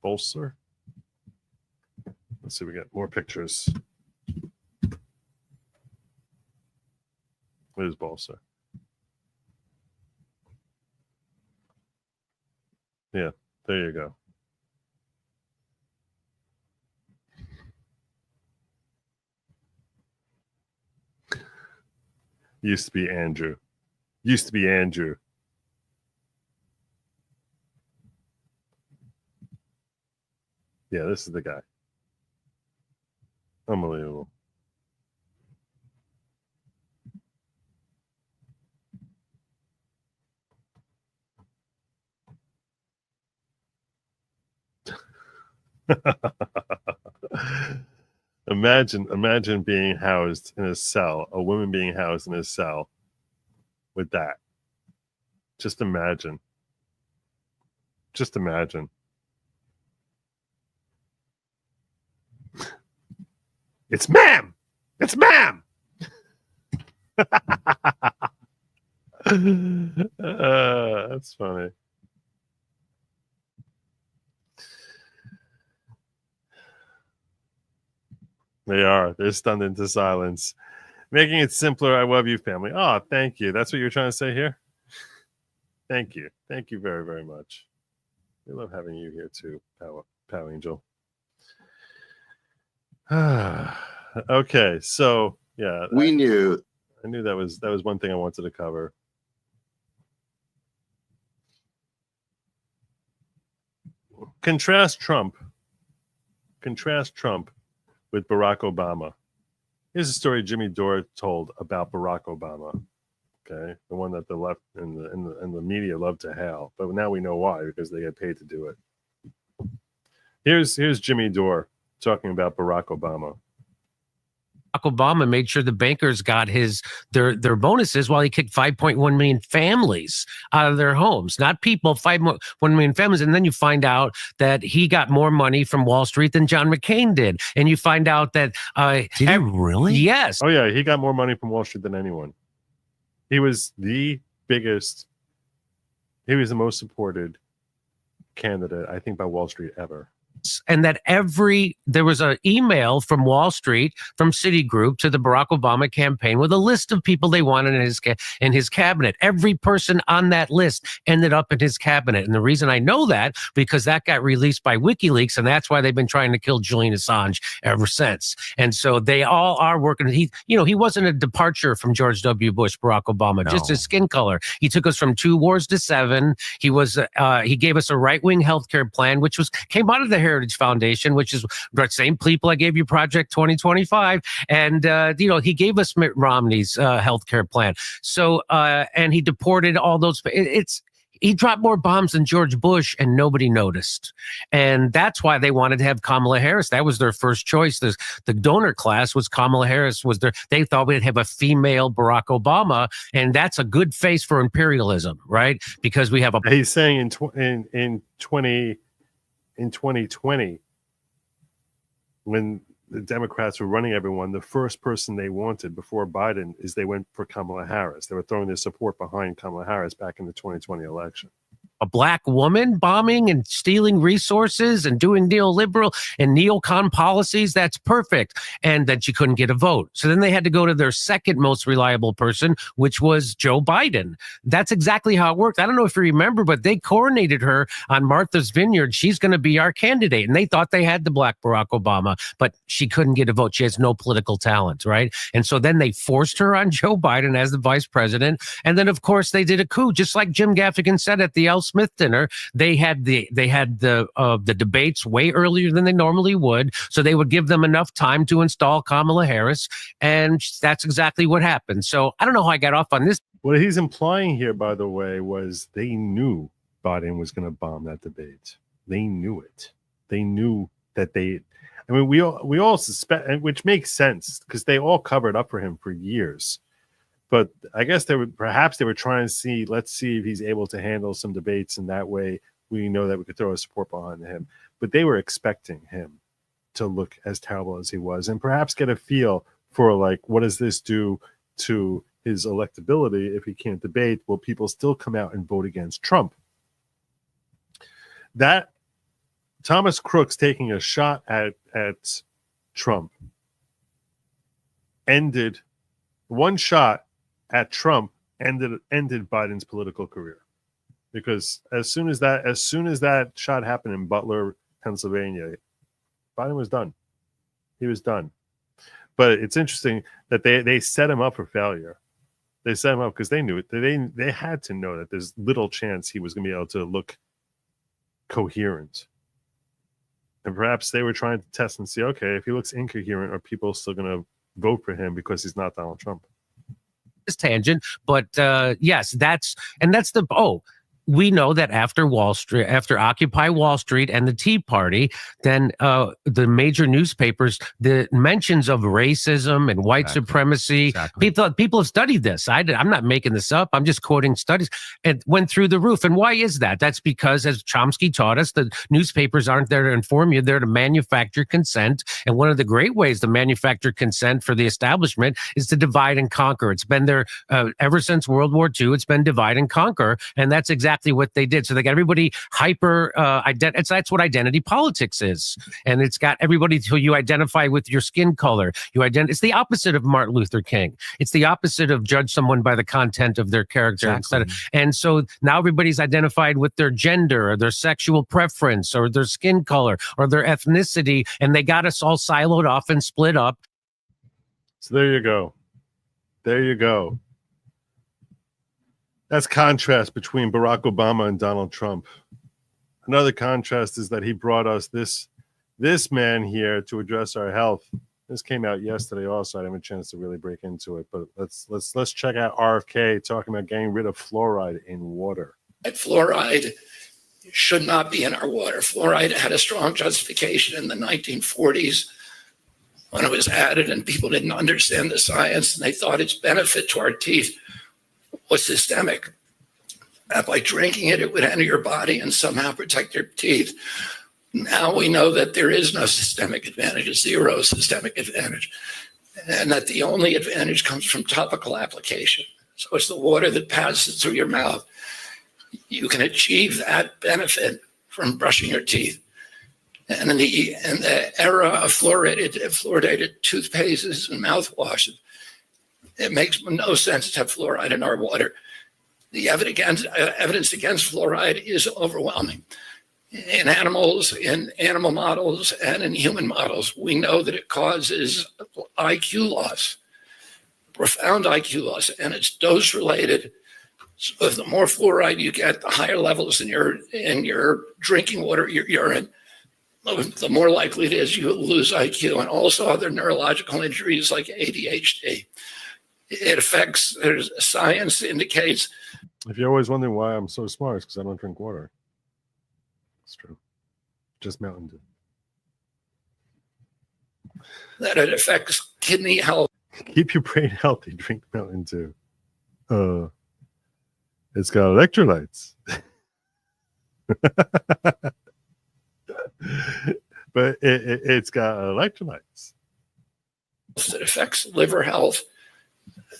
Bolster. Let's see, we got more pictures. Where's Bolster? Yeah, there you go. Used to be Andrew. Used to be Andrew. Yeah, this is the guy. Unbelievable. Imagine being housed in a cell, a woman being housed in a cell with that. Just imagine. Just imagine. It's ma'am. It's ma'am. That's funny. They are. They're stunned into silence. Making it simpler. I love you, family. Oh, thank you. That's what you're trying to say here? Thank you. Thank you very, very much. We love having you here too, Pow Angel. Okay, so yeah. I knew that was one thing I wanted to cover. Contrast Trump with Barack Obama. Here's a story Jimmy Dore told about Barack Obama. Okay, the one that the left and the media love to hail, but now we know why, because they get paid to do it. Here's Jimmy Dore talking about Barack Obama. Obama made sure the bankers got their bonuses while he kicked 5.1 million families out of their homes. Not people, 5.1 million families. And then you find out that he got more money from Wall Street than John McCain did. And you find out that... Did he really? Yes. Oh, yeah. He got more money from Wall Street than anyone. He was the biggest... He was the most supported candidate, I think, by Wall Street ever. and that there was an email from Wall Street, from Citigroup to the Barack Obama campaign with a list of people they wanted in his cabinet. Every person on that list ended up in his cabinet. And the reason I know that, because that got released by WikiLeaks, and that's why they've been trying to kill Julian Assange ever since. And so they all are working. He wasn't a departure from George W. Bush, Barack Obama, just his skin color. He took us from 2 wars to 7. He gave us a right-wing healthcare plan, which came out of the Heritage Foundation, which is the same people I gave you Project 2025. And, he gave us Mitt Romney's healthcare plan. So, and he deported all those. He dropped more bombs than George Bush and nobody noticed. And that's why they wanted to have Kamala Harris. That was their first choice. The donor class was Kamala Harris. They thought we'd have a female Barack Obama. And that's a good face for imperialism, right? Because we have He's saying in 2020, when the Democrats were running everyone, the first person they wanted before Biden is they went for Kamala Harris. They were throwing their support behind Kamala Harris back in the 2020 election. A black woman bombing and stealing resources and doing neoliberal and neocon policies, that's perfect. And then she couldn't get a vote. So then they had to go to their second most reliable person, which was Joe Biden. That's exactly how it worked. I don't know if you remember, but they coronated her on Martha's Vineyard. She's going to be our candidate. And they thought they had the black Barack Obama, but she couldn't get a vote. She has no political talent, right? And so then they forced her on Joe Biden as the vice president. And then, of course, they did a coup, just like Jim Gaffigan said at the L. Smith dinner. They had the debates way earlier than they normally would, so they would give them enough time to install Kamala Harris, and that's exactly what happened. So I don't know how I got off on this. What he's implying here, by the way, was they knew Biden was going to bomb that debate. They knew it. They knew that we all suspect, which makes sense because they all covered up for him for years. But I guess they were trying to see, let's see if he's able to handle some debates, and that way we know that we could throw our support behind him. But they were expecting him to look as terrible as he was, and perhaps get a feel for, like, what does this do to his electability if he can't debate? Will people still come out and vote against Trump? That Thomas Crook's taking a shot at Trump ended one shot at Trump ended Biden's political career, because as soon as that shot happened in Butler, Pennsylvania, Biden was done. He was done. But it's interesting that they set him up for failure. They set him up because they knew it. They had to know that there's little chance he was going to be able to look coherent. And perhaps they were trying to test and see, okay, if he looks incoherent, are people still going to vote for him because he's not Donald Trump? This tangent, but yes, we know that after Occupy Wall Street and the Tea Party, then the major newspapers, the mentions of racism and white supremacy, people have studied this. I'm not making this up. I'm just quoting studies. It went through the roof. And why is that? That's because, as Chomsky taught us, the newspapers aren't there to inform you. They're to manufacture consent. And one of the great ways to manufacture consent for the establishment is to divide and conquer. It's been there ever since World War II. It's been divide and conquer. And that's exactly what they did. So they got everybody that's what identity politics is. And it's got everybody who you identify with your skin color. It's the opposite of Martin Luther King. It's the opposite of judge someone by the content of their character. Exactly. And so now everybody's identified with their gender or their sexual preference or their skin color or their ethnicity. And they got us all siloed off and split up. So there you go. There you go. That's contrast between Barack Obama and Donald Trump. Another contrast is that he brought us this man here to address our health. This came out yesterday also. I didn't have a chance to really break into it, but let's check out RFK talking about getting rid of fluoride in water. Fluoride should not be in our water. Fluoride had a strong justification in the 1940s when it was added, and people didn't understand the science, and they thought its benefit to our teeth was systemic. That by drinking it, it would enter your body and somehow protect your teeth. Now we know that there is no systemic advantage, zero systemic advantage, and that the only advantage comes from topical application. So it's the water that passes through your mouth. You can achieve that benefit from brushing your teeth. And in the era of fluoridated toothpastes and mouthwashes, it makes no sense to have fluoride in our water. The evidence against fluoride is overwhelming. In animals, in animal models, and in human models, we know that it causes IQ loss, profound IQ loss, and it's dose related. So if the more fluoride you get, the higher levels in your drinking water, your urine, the more likely it is you lose IQ, and also other neurological injuries like ADHD. It affects, there's science indicates. If you're always wondering why I'm so smart, it's because I don't drink water. It's true. Just Mountain Dew. That it affects kidney health. Keep your brain healthy. Drink Mountain Dew. It's got electrolytes. But it's got electrolytes. It affects liver health.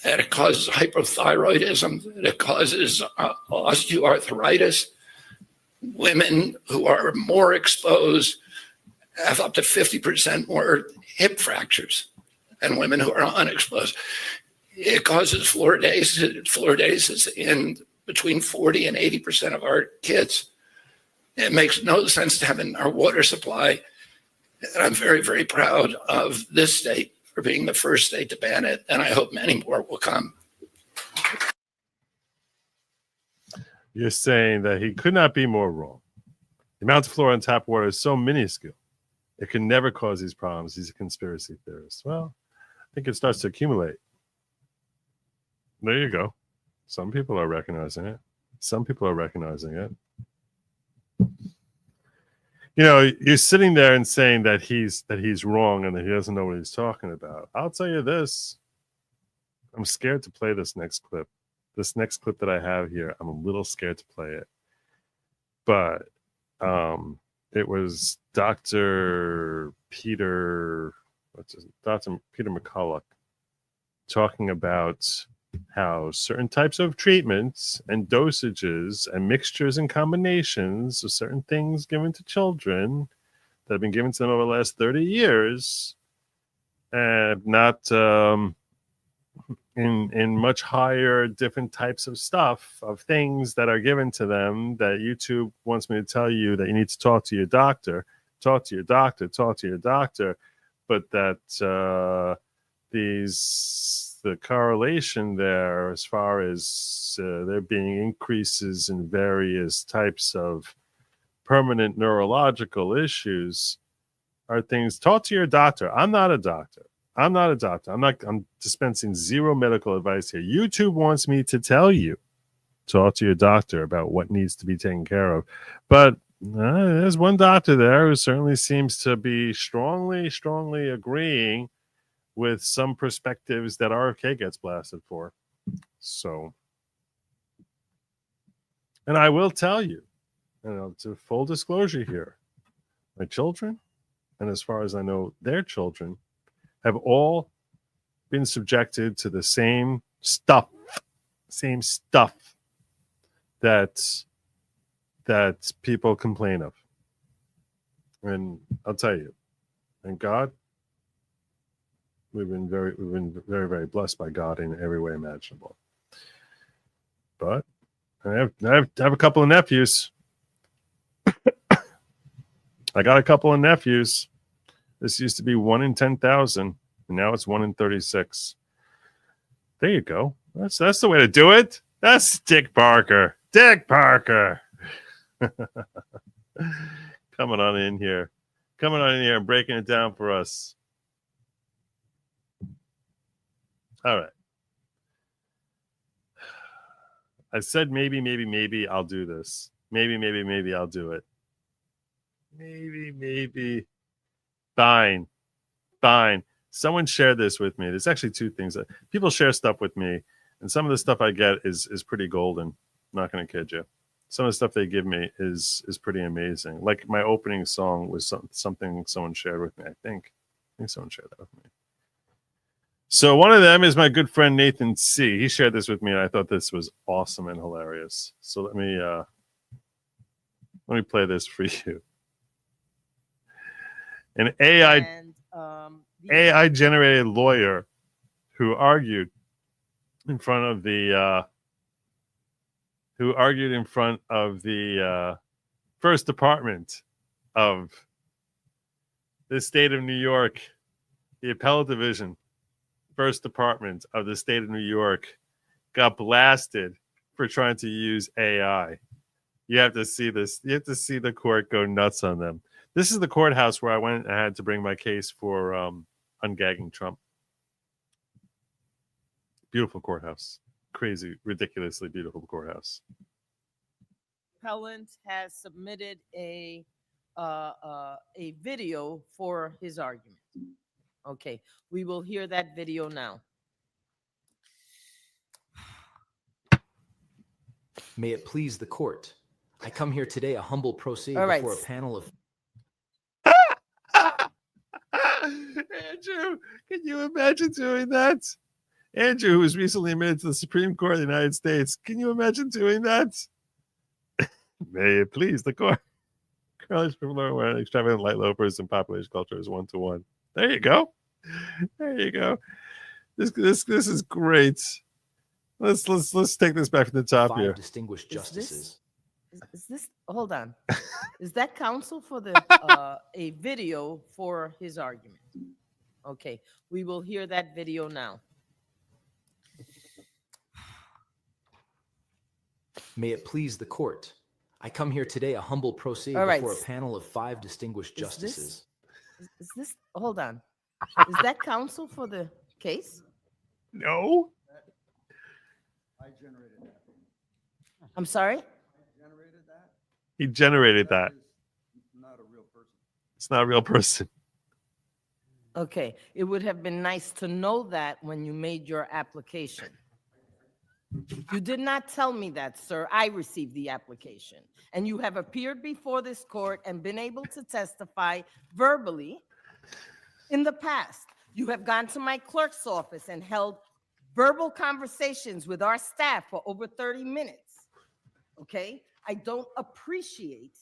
And it causes hypothyroidism. It causes osteoarthritis. Women who are more exposed have up to 50% more hip fractures than women who are unexposed. It causes fluoridasis in between 40 and 80% of our kids. It makes no sense to have in our water supply. And I'm very, very proud of this state for being the first state to ban it, and I hope many more will come. You're saying that he could not be more wrong. The amount of fluoride in tap water is so minuscule, it can never cause these problems. He's a conspiracy theorist. Well, I think it starts to accumulate. There you go. Some people are recognizing it. Some people are recognizing it. You know, you're sitting there and saying that he's wrong and that he doesn't know what he's talking about. I'll tell you this. I'm scared to play this next clip. This next clip that I have here, I'm a little scared to play it. But it was Dr. Peter McCulloch talking about how certain types of treatments and dosages and mixtures and combinations of certain things given to children that have been given to them over the last 30 years and not in much higher different types of stuff of things that are given to them that YouTube wants me to tell you that you need to talk to your doctor, but that the correlation there as far as there being increases in various types of permanent neurological issues are things. Talk to your doctor. I'm not a doctor. I'm dispensing zero medical advice here. YouTube wants me to tell you, talk to your doctor about what needs to be taken care of. But there's one doctor there who certainly seems to be strongly agreeing with some perspectives that RFK gets blasted for. So, and I will tell you, to full disclosure here, my children, and as far as I know, their children, have all been subjected to the same stuff that people complain of. And I'll tell you, thank God, we've been very, very blessed by God in every way imaginable. But I have a couple of nephews. I got a couple of nephews. This used to be 1 in 10,000, and now it's 1 in 36. There you go. That's the way to do it. That's Dick Parker. Coming on in here and breaking it down for us. All right. I said maybe I'll do this. Maybe I'll do it. Maybe. Fine. Someone shared this with me. There's actually two things. People share stuff with me, and some of the stuff I get is pretty golden. I'm not going to kid you. Some of the stuff they give me is pretty amazing. Like my opening song was something someone shared with me. I think someone shared that with me. So one of them is my good friend Nathan C. He shared this with me, and I thought this was awesome and hilarious. So let me play this for you. An AI And AI generated lawyer who argued in front of the first department of the state of New York, the appellate division, first department of the state of New York, got blasted for trying to use AI. You have to see this. You have to see the court go nuts on them. This is the courthouse where I went and had to bring my case for ungagging Trump. Beautiful courthouse. Crazy, ridiculously beautiful courthouse. appellant has submitted a video for his argument. Okay, we will hear that video now. May it please the court. I come here today, a humble pro se, All right. before a panel of... Andrew, can you imagine doing that? Andrew, who was recently admitted to the Supreme Court of the United States, can you imagine doing that? May it please the court. College people are wearing extravagant light loafers and population culture is 1-to-1. There you go. There you go. This is great. Let's take this back from the top here. Distinguished justices. Is this, hold on. Is that counsel for the a video for his argument? Okay, we will hear that video now. May it please the court. I come here today, a humble pro se, All right. before a panel of 5 distinguished Is justices. Is this, hold on. Is that counsel for the case? No. I'm sorry? He generated that. It's not a real person. Okay, it would have been nice to know that when you made your application. You did not tell me that, sir. I received the application. And you have appeared before this court and been able to testify verbally in the past. You have gone to my clerk's office and held verbal conversations with our staff for over 30 minutes. Okay? I don't appreciate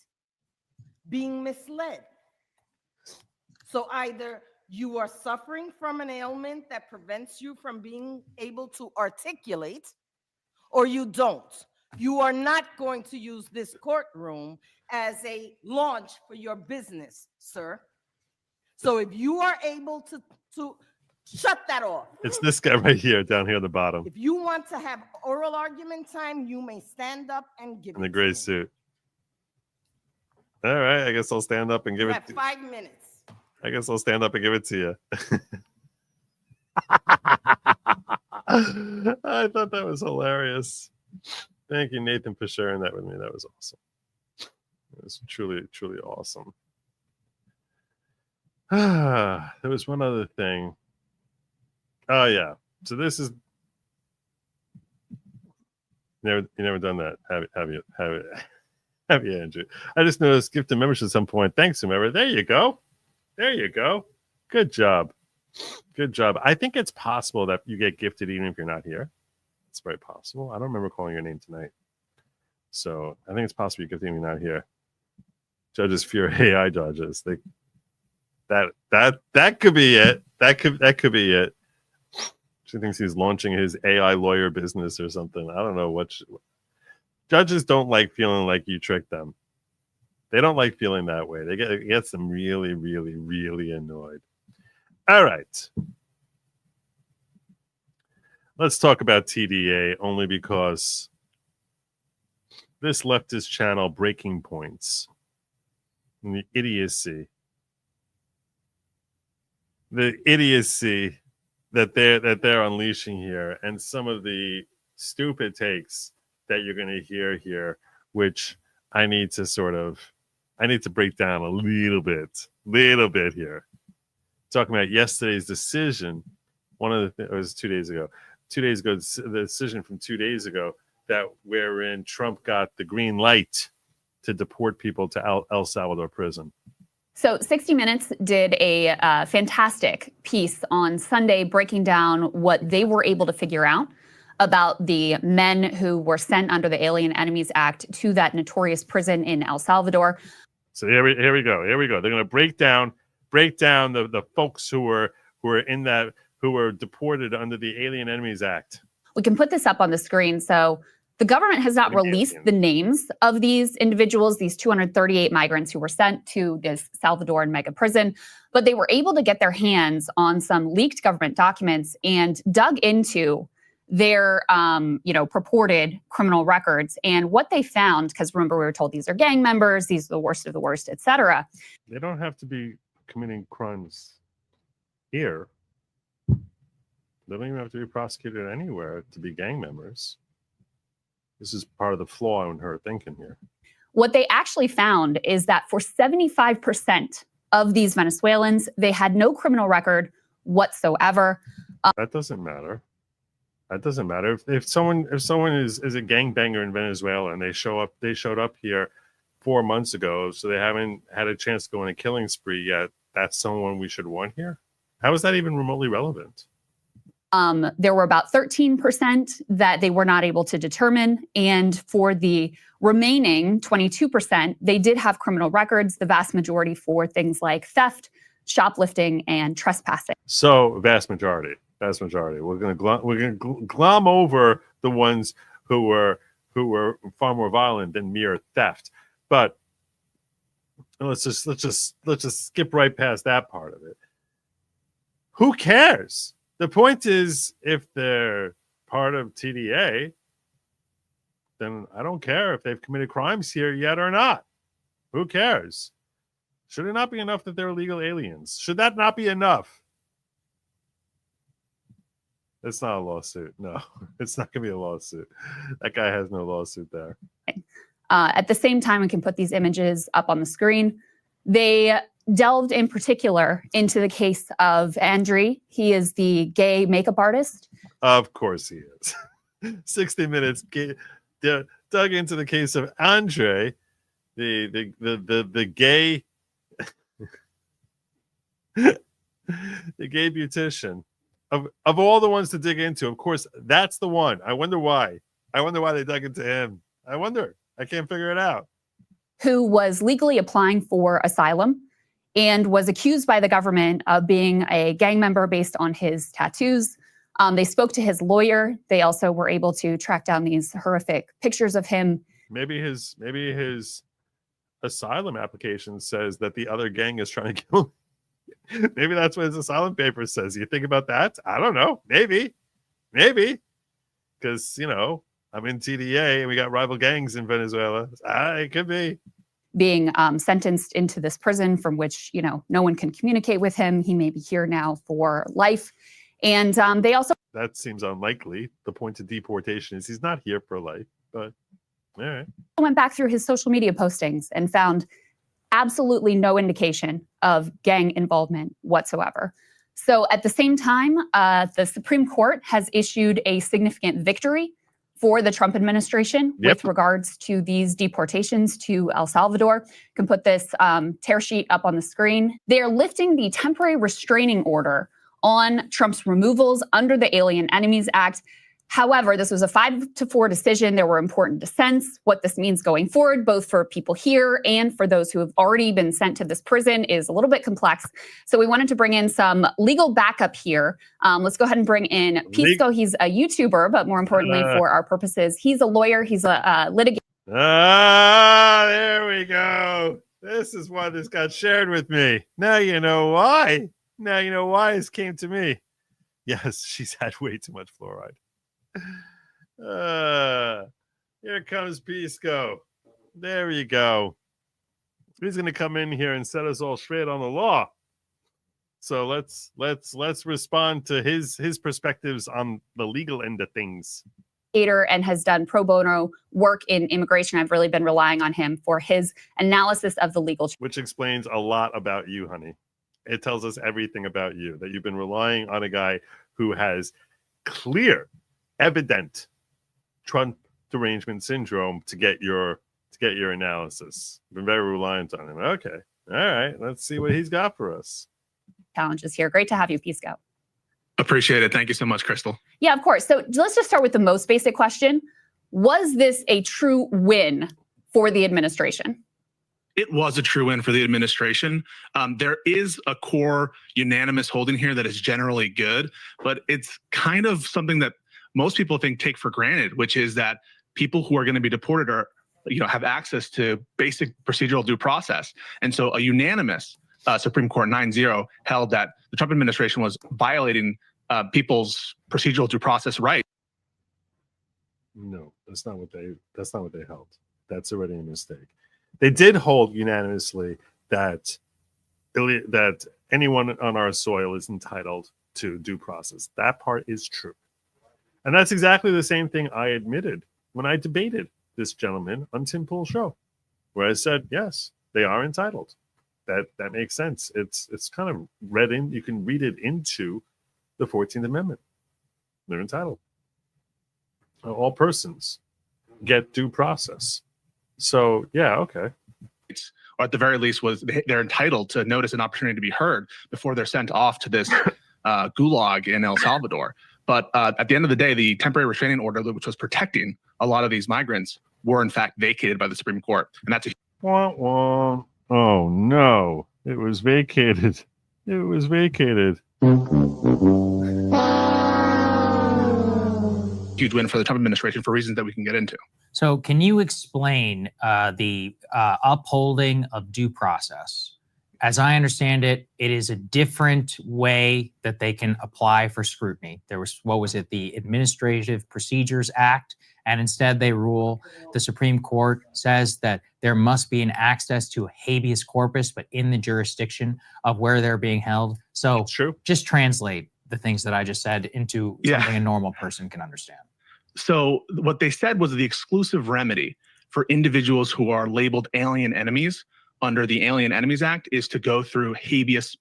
being misled. So either you are suffering from an ailment that prevents you from being able to articulate, or you don't. You are not going to use this courtroom as a launch for your business, sir. So if you are able to shut that off. It's this guy right here, down here at the bottom, If you want to have oral argument time, you may stand up and give in the it gray to me. suit. All right, I guess I'll stand up and give You it. have 5 minutes. I guess I'll stand up and give it to you. I thought that was hilarious. Thank you, Nathan, for sharing that with me. That was awesome. It was truly, truly awesome. There was one other thing. Oh yeah. So this is you never done that, have you, Andrew? I just noticed gift and membership at some point. Thanks, whomever. There you go. There you go. Good job. Good job. I think it's possible that you get gifted even if you're not here. It's very possible. I don't remember calling your name tonight. So I think it's possible you get even if you're not here. Judges fear AI judges. That could be it. That could be it. She thinks he's launching his AI lawyer business or something. I don't know what. Judges don't like feeling like you tricked them. They don't like feeling that way. It gets them really, really, really annoyed. All right. Let's talk about TDA only because this leftist channel, Breaking Points, and the idiocy that they're unleashing here, and some of the stupid takes that you're going to hear here, which I need to break down a little bit here. Talking about yesterday's decision, it was 2 days ago. 2 days ago, the decision from 2 days ago that wherein Trump got the green light to deport people to El Salvador prison. So 60 Minutes did a fantastic piece on Sunday breaking down what they were able to figure out about the men who were sent under the Alien Enemies Act to that notorious prison in El Salvador. So here we go. They're going to break down break down the folks who were deported under the Alien Enemies Act. We can put this up on the screen. So the government has not released the names of these individuals, these 238 migrants who were sent to this Salvadoran mega prison, but they were able to get their hands on some leaked government documents and dug into their purported criminal records. And what they found, because remember we were told these are gang members, these are the worst of the worst, et cetera. They don't have to be committing crimes here. They don't even have to be prosecuted anywhere to be gang members. This is part of the flaw in her thinking here. What they actually found is that for 75% of these Venezuelans, they had no criminal record whatsoever. That doesn't matter. That doesn't matter. If someone is a gangbanger in Venezuela and they showed up here 4 months ago, so they haven't had a chance to go on a killing spree yet, that's someone we should want here? How is that even remotely relevant? There were about 13% that they were not able to determine. And for the remaining 22%, they did have criminal records, the vast majority for things like theft, shoplifting, and trespassing. So vast majority. We're gonna glom over the ones who were far more violent than mere theft. But let's just skip right past that part of it. Who cares? The point is, if they're part of TDA, then I don't care if they've committed crimes here yet or not. Who cares? Should it not be enough that they're illegal aliens? Should that not be enough? It's not a lawsuit. No, it's not going to be a lawsuit. That guy has no lawsuit there. At the same time, we can put these images up on the screen. They delved in particular into the case of Andre. He is the gay makeup artist. Of course he is. 60 Minutes dug into the case of Andre, the gay the gay beautician. Of all the ones to dig into, of course, that's the one. I wonder why. They dug into him. I wonder. I can't figure it out. Who was legally applying for asylum and was accused by the government of being a gang member based on his tattoos. They spoke to his lawyer. They also were able to track down these horrific pictures of him. Maybe his asylum application says that the other gang is trying to kill him. Maybe that's what his asylum paper says. You think about that? I don't know. Maybe. Because, I'm in TDA and we got rival gangs in Venezuela. It could be. Being sentenced into this prison from which, no one can communicate with him. He may be here now for life. And they also... That seems unlikely. The point of deportation is he's not here for life, but all right. Went back through his social media postings and found absolutely no indication of gang involvement whatsoever. So at the same time, the Supreme Court has issued a significant victory for the Trump administration with regards to these deportations to El Salvador. You can put this tear sheet up on the screen. They are lifting the temporary restraining order on Trump's removals under the Alien Enemies Act. However, this was a 5-4 decision. There were important dissents. What this means going forward, both for people here and for those who have already been sent to this prison, is a little bit complex. So we wanted to bring in some legal backup here. Let's go ahead and bring in Pisco. He's a YouTuber, but more importantly for our purposes, he's a lawyer. He's a litigator. There we go. This is why this got shared with me. Now you know why. Now you know why this came to me. Yes, she's had way too much fluoride. Here comes Pisco. There you go. He's going to come in here and set us all straight on the law. So let's respond to his perspectives on the legal end of things. And has done pro bono work in immigration. I've really been relying on him for his analysis of the legal. Which explains a lot about you, honey. It tells us everything about you, that you've been relying on a guy who has clear, evident Trump derangement syndrome to get your analysis. Been very reliant on him. Okay. All right. Let's see what he's got for us. Challenges here. Great to have you, Pisco. Appreciate it. Thank you so much, Crystal. Yeah, of course. So let's just start with the most basic question. Was this a true win for the administration? It was a true win for the administration. There is a core unanimous holding here that is generally good, but it's kind of something that most people take for granted, which is that people who are going to be deported are, have access to basic procedural due process. And so a unanimous Supreme Court 9-0 held that the Trump administration was violating people's procedural due process rights. No, that's not what they held. That's already a mistake. They did hold unanimously that anyone on our soil is entitled to due process. That part is true. And that's exactly the same thing I admitted when I debated this gentleman on Tim Pool's show, where I said, yes, they are entitled. That makes sense. It's kind of read in, you can read it into the 14th Amendment. They're entitled. All persons get due process. So, yeah, okay. Or at the very least, they're entitled to notice an opportunity to be heard before they're sent off to this gulag in El Salvador. But at the end of the day, the temporary restraining order, which was protecting a lot of these migrants, were in fact vacated by the Supreme Court. And that's a wah, wah. Oh, no. It was vacated. It was vacated. huge win for the Trump administration for reasons that we can get into. So can you explain the upholding of due process? As I understand it, it is a different way that they can apply for scrutiny. There was, what was it, the Administrative Procedures Act, and instead they rule, the Supreme Court says that there must be an access to habeas corpus, but in the jurisdiction of where they're being held. So just translate the things that I just said into something a normal person can understand. So what they said was the exclusive remedy for individuals who are labeled alien enemies under the Alien Enemies Act is to go through a habeas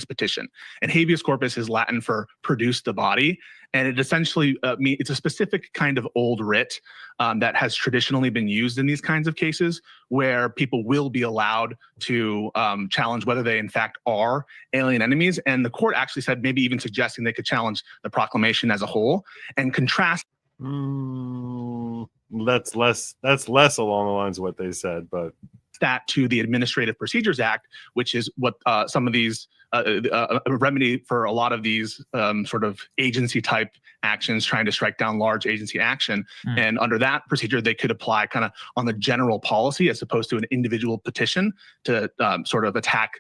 petition. And habeas corpus is Latin for produce the body. And it essentially it's a specific kind of old writ that has traditionally been used in these kinds of cases where people will be allowed to challenge whether they in fact are alien enemies. And the court actually said, maybe even suggesting they could challenge the proclamation as a whole and contrast. That's less along the lines of what they said, but that to the Administrative Procedures Act, which is what some of these a remedy for a lot of these sort of agency type actions trying to strike down large agency action. And under that procedure, they could apply kind of on the general policy as opposed to an individual petition to sort of attack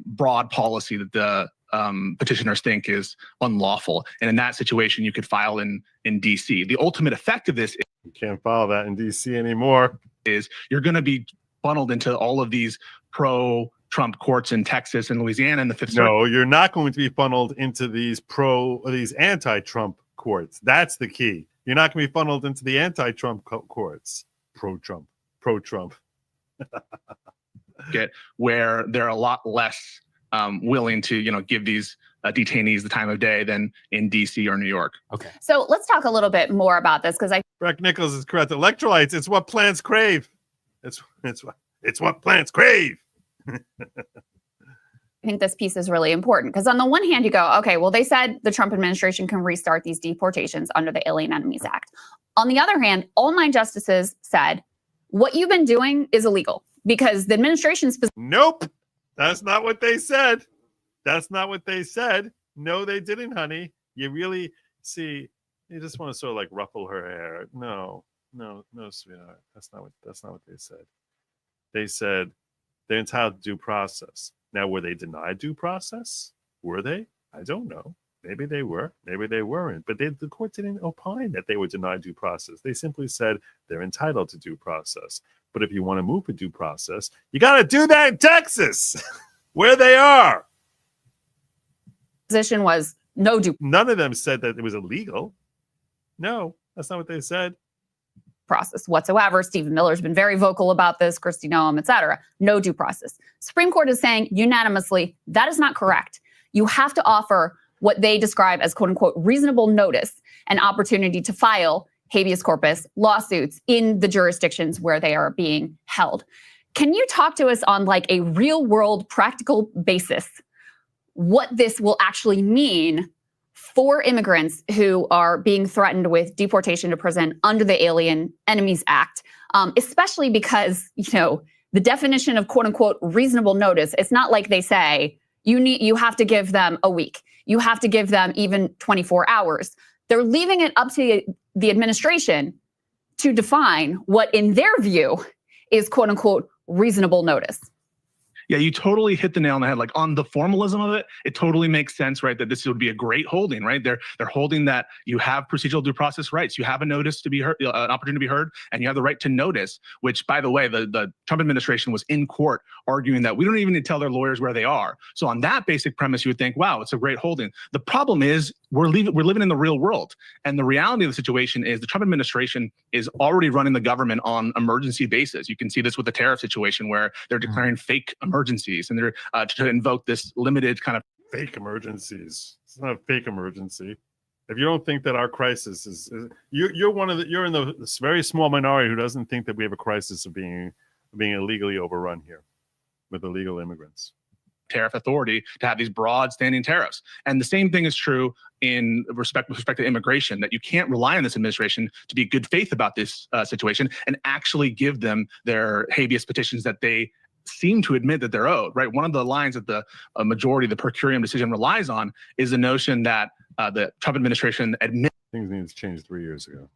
broad policy that the petitioners think is unlawful. And in that situation, you could file in DC. The ultimate effect of this, you can't file that in DC anymore, is you're going to be funneled into all of these pro-Trump courts in Texas and Louisiana and the Fifth Circuit. No, you're not going to be funneled into these anti-Trump courts. That's the key. You're not going to be funneled into the anti-Trump courts. Pro-Trump. Where they're a lot less willing to, give these detainees the time of day than in DC or New York. Okay. So let's talk a little bit more about this because Breck Nichols is correct. Electrolytes, it's what plants crave. It's what plants crave. I think this piece is really important because on the one hand, you go, okay, well, they said the Trump administration can restart these deportations under the Alien Enemies Act. On the other hand, all 9 justices said, what you've been doing is illegal because the administration... Nope. That's not what they said. That's not what they said. No, they didn't, honey. You really see, you just want to sort of like ruffle her hair. No, sweetheart. That's not what they said. They said they're entitled to due process. Now, were they denied due process? Were they? I don't know. Maybe they were. Maybe they weren't. But the court didn't opine that they were denied due process. They simply said they're entitled to due process. But if you want to move for due process, you got to do that in Texas, where they are. Position was no due. None of them said that it was illegal. No, that's not what they said. Process whatsoever. Stephen Miller's been very vocal about this, Kristi Noem, et cetera. No due process. Supreme Court is saying unanimously that is not correct. You have to offer what they describe as quote unquote reasonable notice and opportunity to file habeas corpus lawsuits in the jurisdictions where they are being held. Can you talk to us on like a real world practical basis what this will actually mean for immigrants who are being threatened with deportation to prison under the Alien Enemies Act, especially because, the definition of quote unquote reasonable notice, it's not like they say you have to give them a week. You have to give them even 24 hours. They're leaving it up to the administration to define what, in their view, is quote unquote reasonable notice. Yeah, you totally hit the nail on the head. Like on the formalism of it, it totally makes sense, right? That this would be a great holding, right? They're holding that you have procedural due process rights. You have a notice to be heard, an opportunity to be heard, and you have the right to notice. Which, by the way, the Trump administration was in court arguing that we don't even need to tell their lawyers where they are. So on that basic premise, you would think, wow, it's a great holding. The problem is we're living in the real world, and the reality of the situation is the Trump administration is already running the government on emergency basis. You can see this with the tariff situation where they're declaring fake emergencies, and they're to invoke this limited kind of fake emergencies. It's not a fake emergency. If you don't think that our crisis is you're in the very small minority who doesn't think that we have a crisis of being illegally overrun here with illegal immigrants. Tariff authority to have these broad standing tariffs. And the same thing is true with respect to immigration, that you can't rely on this administration to be good faith about this situation and actually give them their habeas petitions that they seem to admit that they're owed, right? One of the lines that the majority of the per curiam decision relies on is the notion that the Trump administration admits things need to change 3 years ago.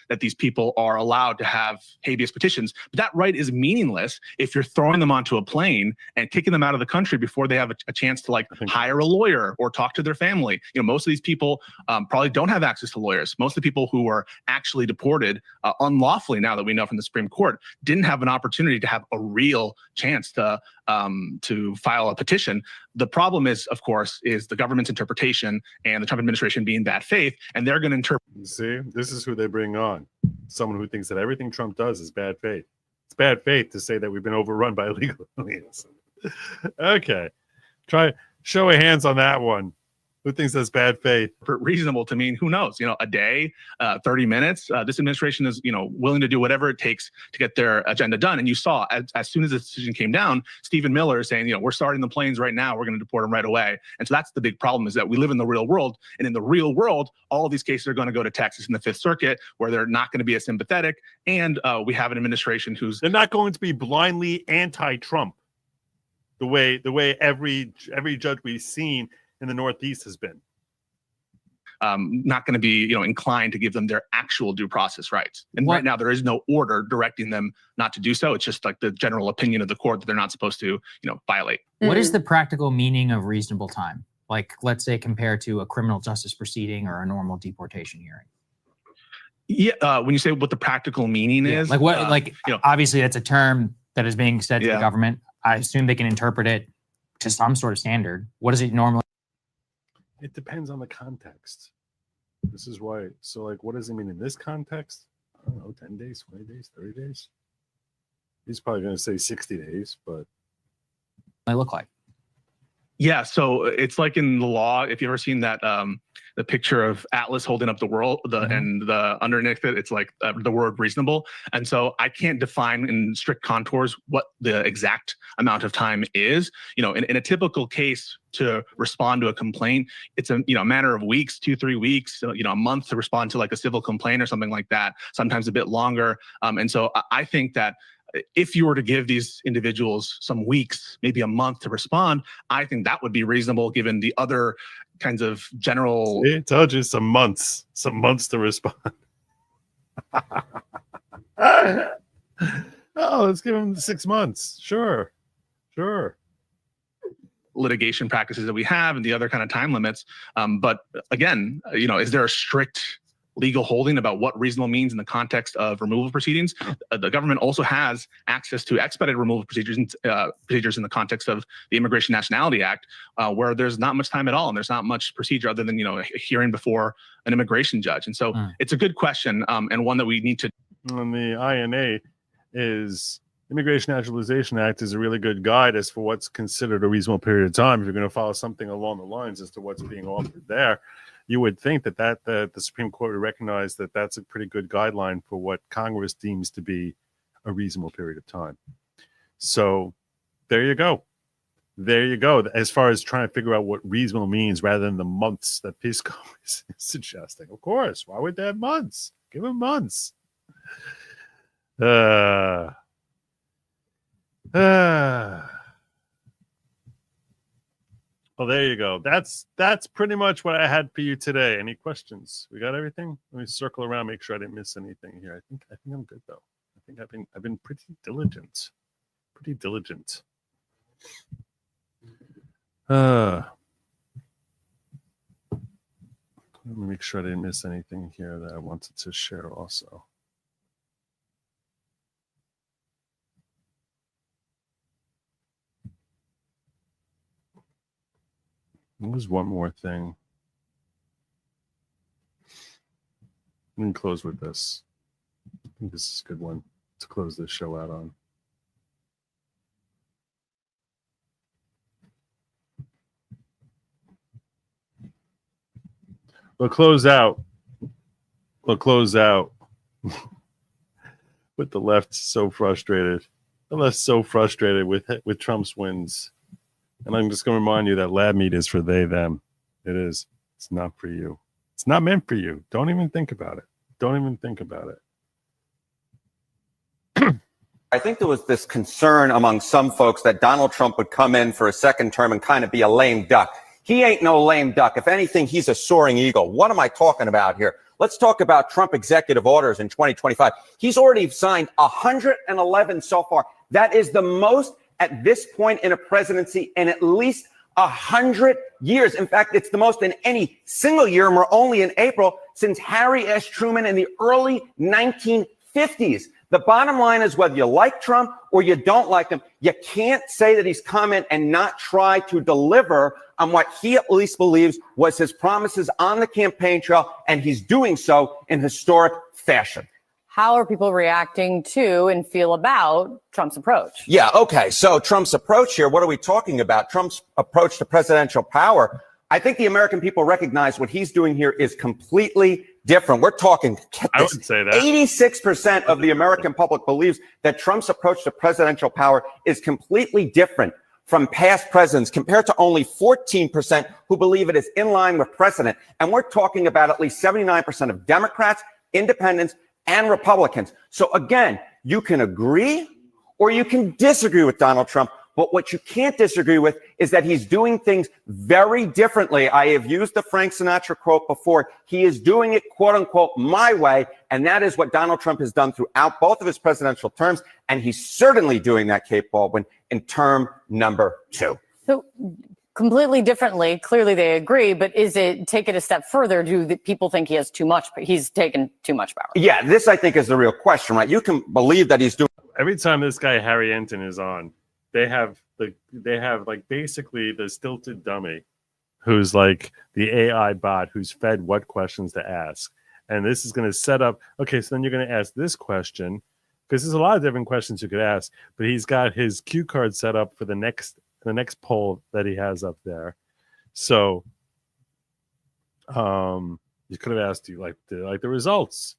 That these people are allowed to have habeas petitions, but that right is meaningless if you're throwing them onto a plane and kicking them out of the country before they have a chance to like hire a lawyer or talk to their family. You know, most of these people probably don't have access to lawyers. Most of the people who were actually deported unlawfully, now that we know from the Supreme Court, didn't have an opportunity to have a real chance to file a petition. The problem is, of course, is the government's interpretation and the Trump administration being bad faith, and they're going to interpret. See, this is who they bring on. Someone who thinks that everything Trump does is bad faith. It's bad faith to say that we've been overrun by illegal aliens. Okay. Try show of hands on that one. Who thinks that's bad faith? Reasonable to mean, who knows, a day, 30 minutes. This administration is, willing to do whatever it takes to get their agenda done. And you saw as soon as the decision came down, Stephen Miller is saying, we're starting the planes right now. We're going to deport them right away. And so that's the big problem, is that we live in the real world. And in the real world, all of these cases are going to go to Texas in the Fifth Circuit, where they're not going to be as sympathetic. And we have an administration they're not going to be blindly anti-Trump the way every judge we've seen in the Northeast has been. Not going to be, inclined to give them their actual due process rights. And right now, there is no order directing them not to do so. It's just like the general opinion of the court that they're not supposed to, violate. What is the practical meaning of reasonable time? Like, let's say, compared to a criminal justice proceeding or a normal deportation hearing. Yeah, when you say what the practical meaning is, like what, obviously that's a term that is being said to the government. I assume they can interpret it to some sort of standard. What does it normally? It depends on the context. This is why. So, what does it mean in this context? I don't know, 10 days, 20 days, 30 days. He's probably going to say 60 days, but. They look like. Yeah, so it's like in the law. If you've ever seen that, the picture of Atlas holding up the world, and the underneath it, it's like the word reasonable. And so I can't define in strict contours what the exact amount of time is. In a typical case to respond to a complaint, it's a matter of weeks, 2-3 weeks, a month to respond to like a civil complaint or something like that. Sometimes a bit longer. And so I think that if you were to give these individuals some weeks, maybe a month to respond, I think that would be reasonable given the other kinds of general. See, I told you some months to respond. Let's give them 6 months. Sure. Litigation practices that we have and the other kind of time limits. But again, is there a strict legal holding about what reasonable means in the context of removal proceedings? The government also has access to expedited removal procedures in the context of the Immigration Nationality Act, where there's not much time at all, and there's not much procedure other than a hearing before an immigration judge. And so it's a good question, and one that we need to. And the INA is Immigration Naturalization Act is a really good guide as for what's considered a reasonable period of time. If you're going to follow something along the lines as to what's being offered there, you would think that the Supreme Court would recognize that that's a pretty good guideline for what Congress deems to be a reasonable period of time. So there you go. As far as trying to figure out what reasonable means rather than the months that Pisco is suggesting. Of course, why would they have months? Give them months. Well, there you go. That's pretty much what I had for you today. Any questions? We got everything? Let me circle around, make sure I didn't miss anything here. I think I'm good though. I think I've been pretty diligent. Pretty diligent. Let me make sure I didn't miss anything here that I wanted to share also. There was one more thing. Let me close with this. I think this is a good one to close this show out on. We'll close out with the left so frustrated. The left so frustrated with Trump's wins. And I'm just going to remind you that lab meat is for they, them. It is. It's not for you. It's not meant for you. Don't even think about it. Don't even think about it. I think there was this concern among some folks that Donald Trump would come in for a second term and kind of be a lame duck. He ain't no lame duck. If anything, he's a soaring eagle. What am I talking about here? Let's talk about Trump executive orders in 2025. He's already signed 111 so far. That is the most at this point in a presidency in at least 100 years. In fact, it's the most in any single year, and we're only in April, since Harry S. Truman in the early 1950s. The bottom line is whether you like Trump or you don't like him, you can't say that he's come in and not try to deliver on what he at least believes was his promises on the campaign trail, and he's doing so in historic fashion. How are people reacting to and feel about Trump's approach? Yeah, okay. So Trump's approach here, what are we talking about? Trump's approach to presidential power. I think the American people recognize what he's doing here is completely different. We're talking, get I this, would say that 86% of the American public believes that Trump's approach to presidential power is completely different from past presidents, compared to only 14% who believe it is in line with precedent. And we're talking about at least 79% of Democrats, independents, and Republicans. So again, you can agree or you can disagree with Donald Trump, but what you can't disagree with is that he's doing things very differently. I have used the Frank Sinatra quote before. He is doing it, quote unquote, my way. And that is what Donald Trump has done throughout both of his presidential terms. And he's certainly doing that, Kate Baldwin, in term number 2. So completely differently, clearly they agree, but is it, take it a step further, do the people think he has too much, he's taken too much power? Yeah, this I think is the real question, right? You can believe that he's doing. Every time this guy Harry Enton is on, they have like basically the stilted dummy who's like the AI bot who's fed what questions to ask. And this is going to set up, okay, so then you're going to ask this question, because there's a lot of different questions you could ask, but he's got his cue card set up for the next poll that he has up there. So you could have asked, do you like the results?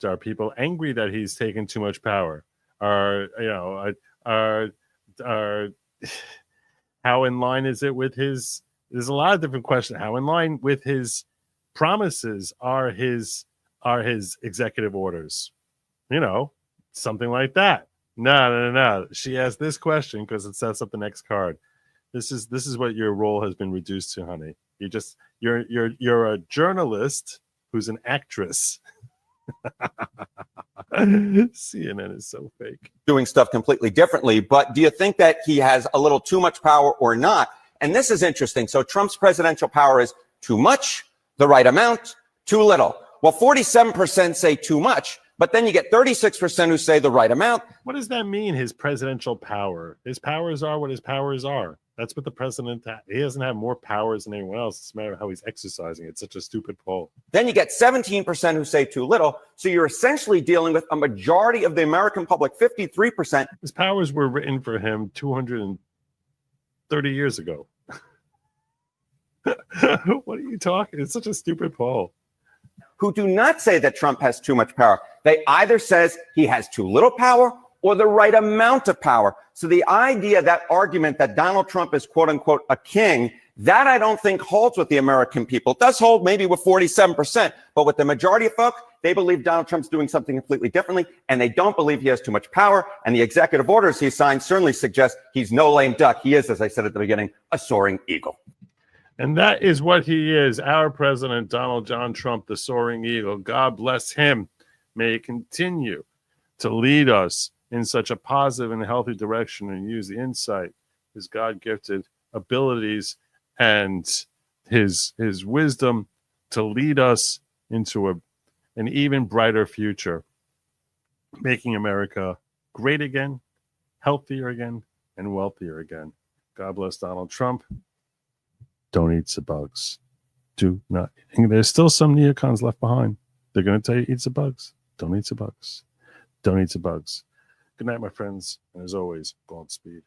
Are people angry that he's taken too much power? Are how in line is it with his, there's a lot of different questions. How in line with his promises are his executive orders? Something like that. No. She asked this question because it sets up the next card. This is what your role has been reduced to, honey. You're a journalist who's an actress. CNN is so fake. Doing stuff completely differently, but do you think that he has a little too much power or not? And this is interesting. So Trump's presidential power is too much, the right amount, too little. Well, 47% say too much, but then you get 36% who say the right amount. What does that mean, his presidential power? His powers are what his powers are. That's what the president, he doesn't have more powers than anyone else. It's a matter of how he's exercising it. It's such a stupid poll. Then you get 17% who say too little. So you're essentially dealing with a majority of the American public, 53%. His powers were written for him 230 years ago. What are you talking? It's such a stupid poll. Who do not say that Trump has too much power. They either says he has too little power or the right amount of power. So the idea, that argument that Donald Trump is, quote unquote, a king, That I don't think holds with the American people. It does hold maybe with 47%, but with the majority of folk, they believe Donald Trump's doing something completely differently, and they don't believe he has too much power. And the executive orders he signed certainly suggest he's no lame duck. He is, as I said at the beginning, a soaring eagle. And that is what he is, our president, Donald John Trump, the soaring eagle. God bless him. May he continue to lead us in such a positive and healthy direction and use the insight, his God-gifted abilities, and his wisdom to lead us into an even brighter future, making America great again, healthier again, and wealthier again. God bless Donald Trump. Don't eat the bugs. Do not. And there's still some neocons left behind. They're going to tell you, eat the bugs. Don't eat the bugs. Don't eat the bugs. Good night, my friends. And as always, go on speed.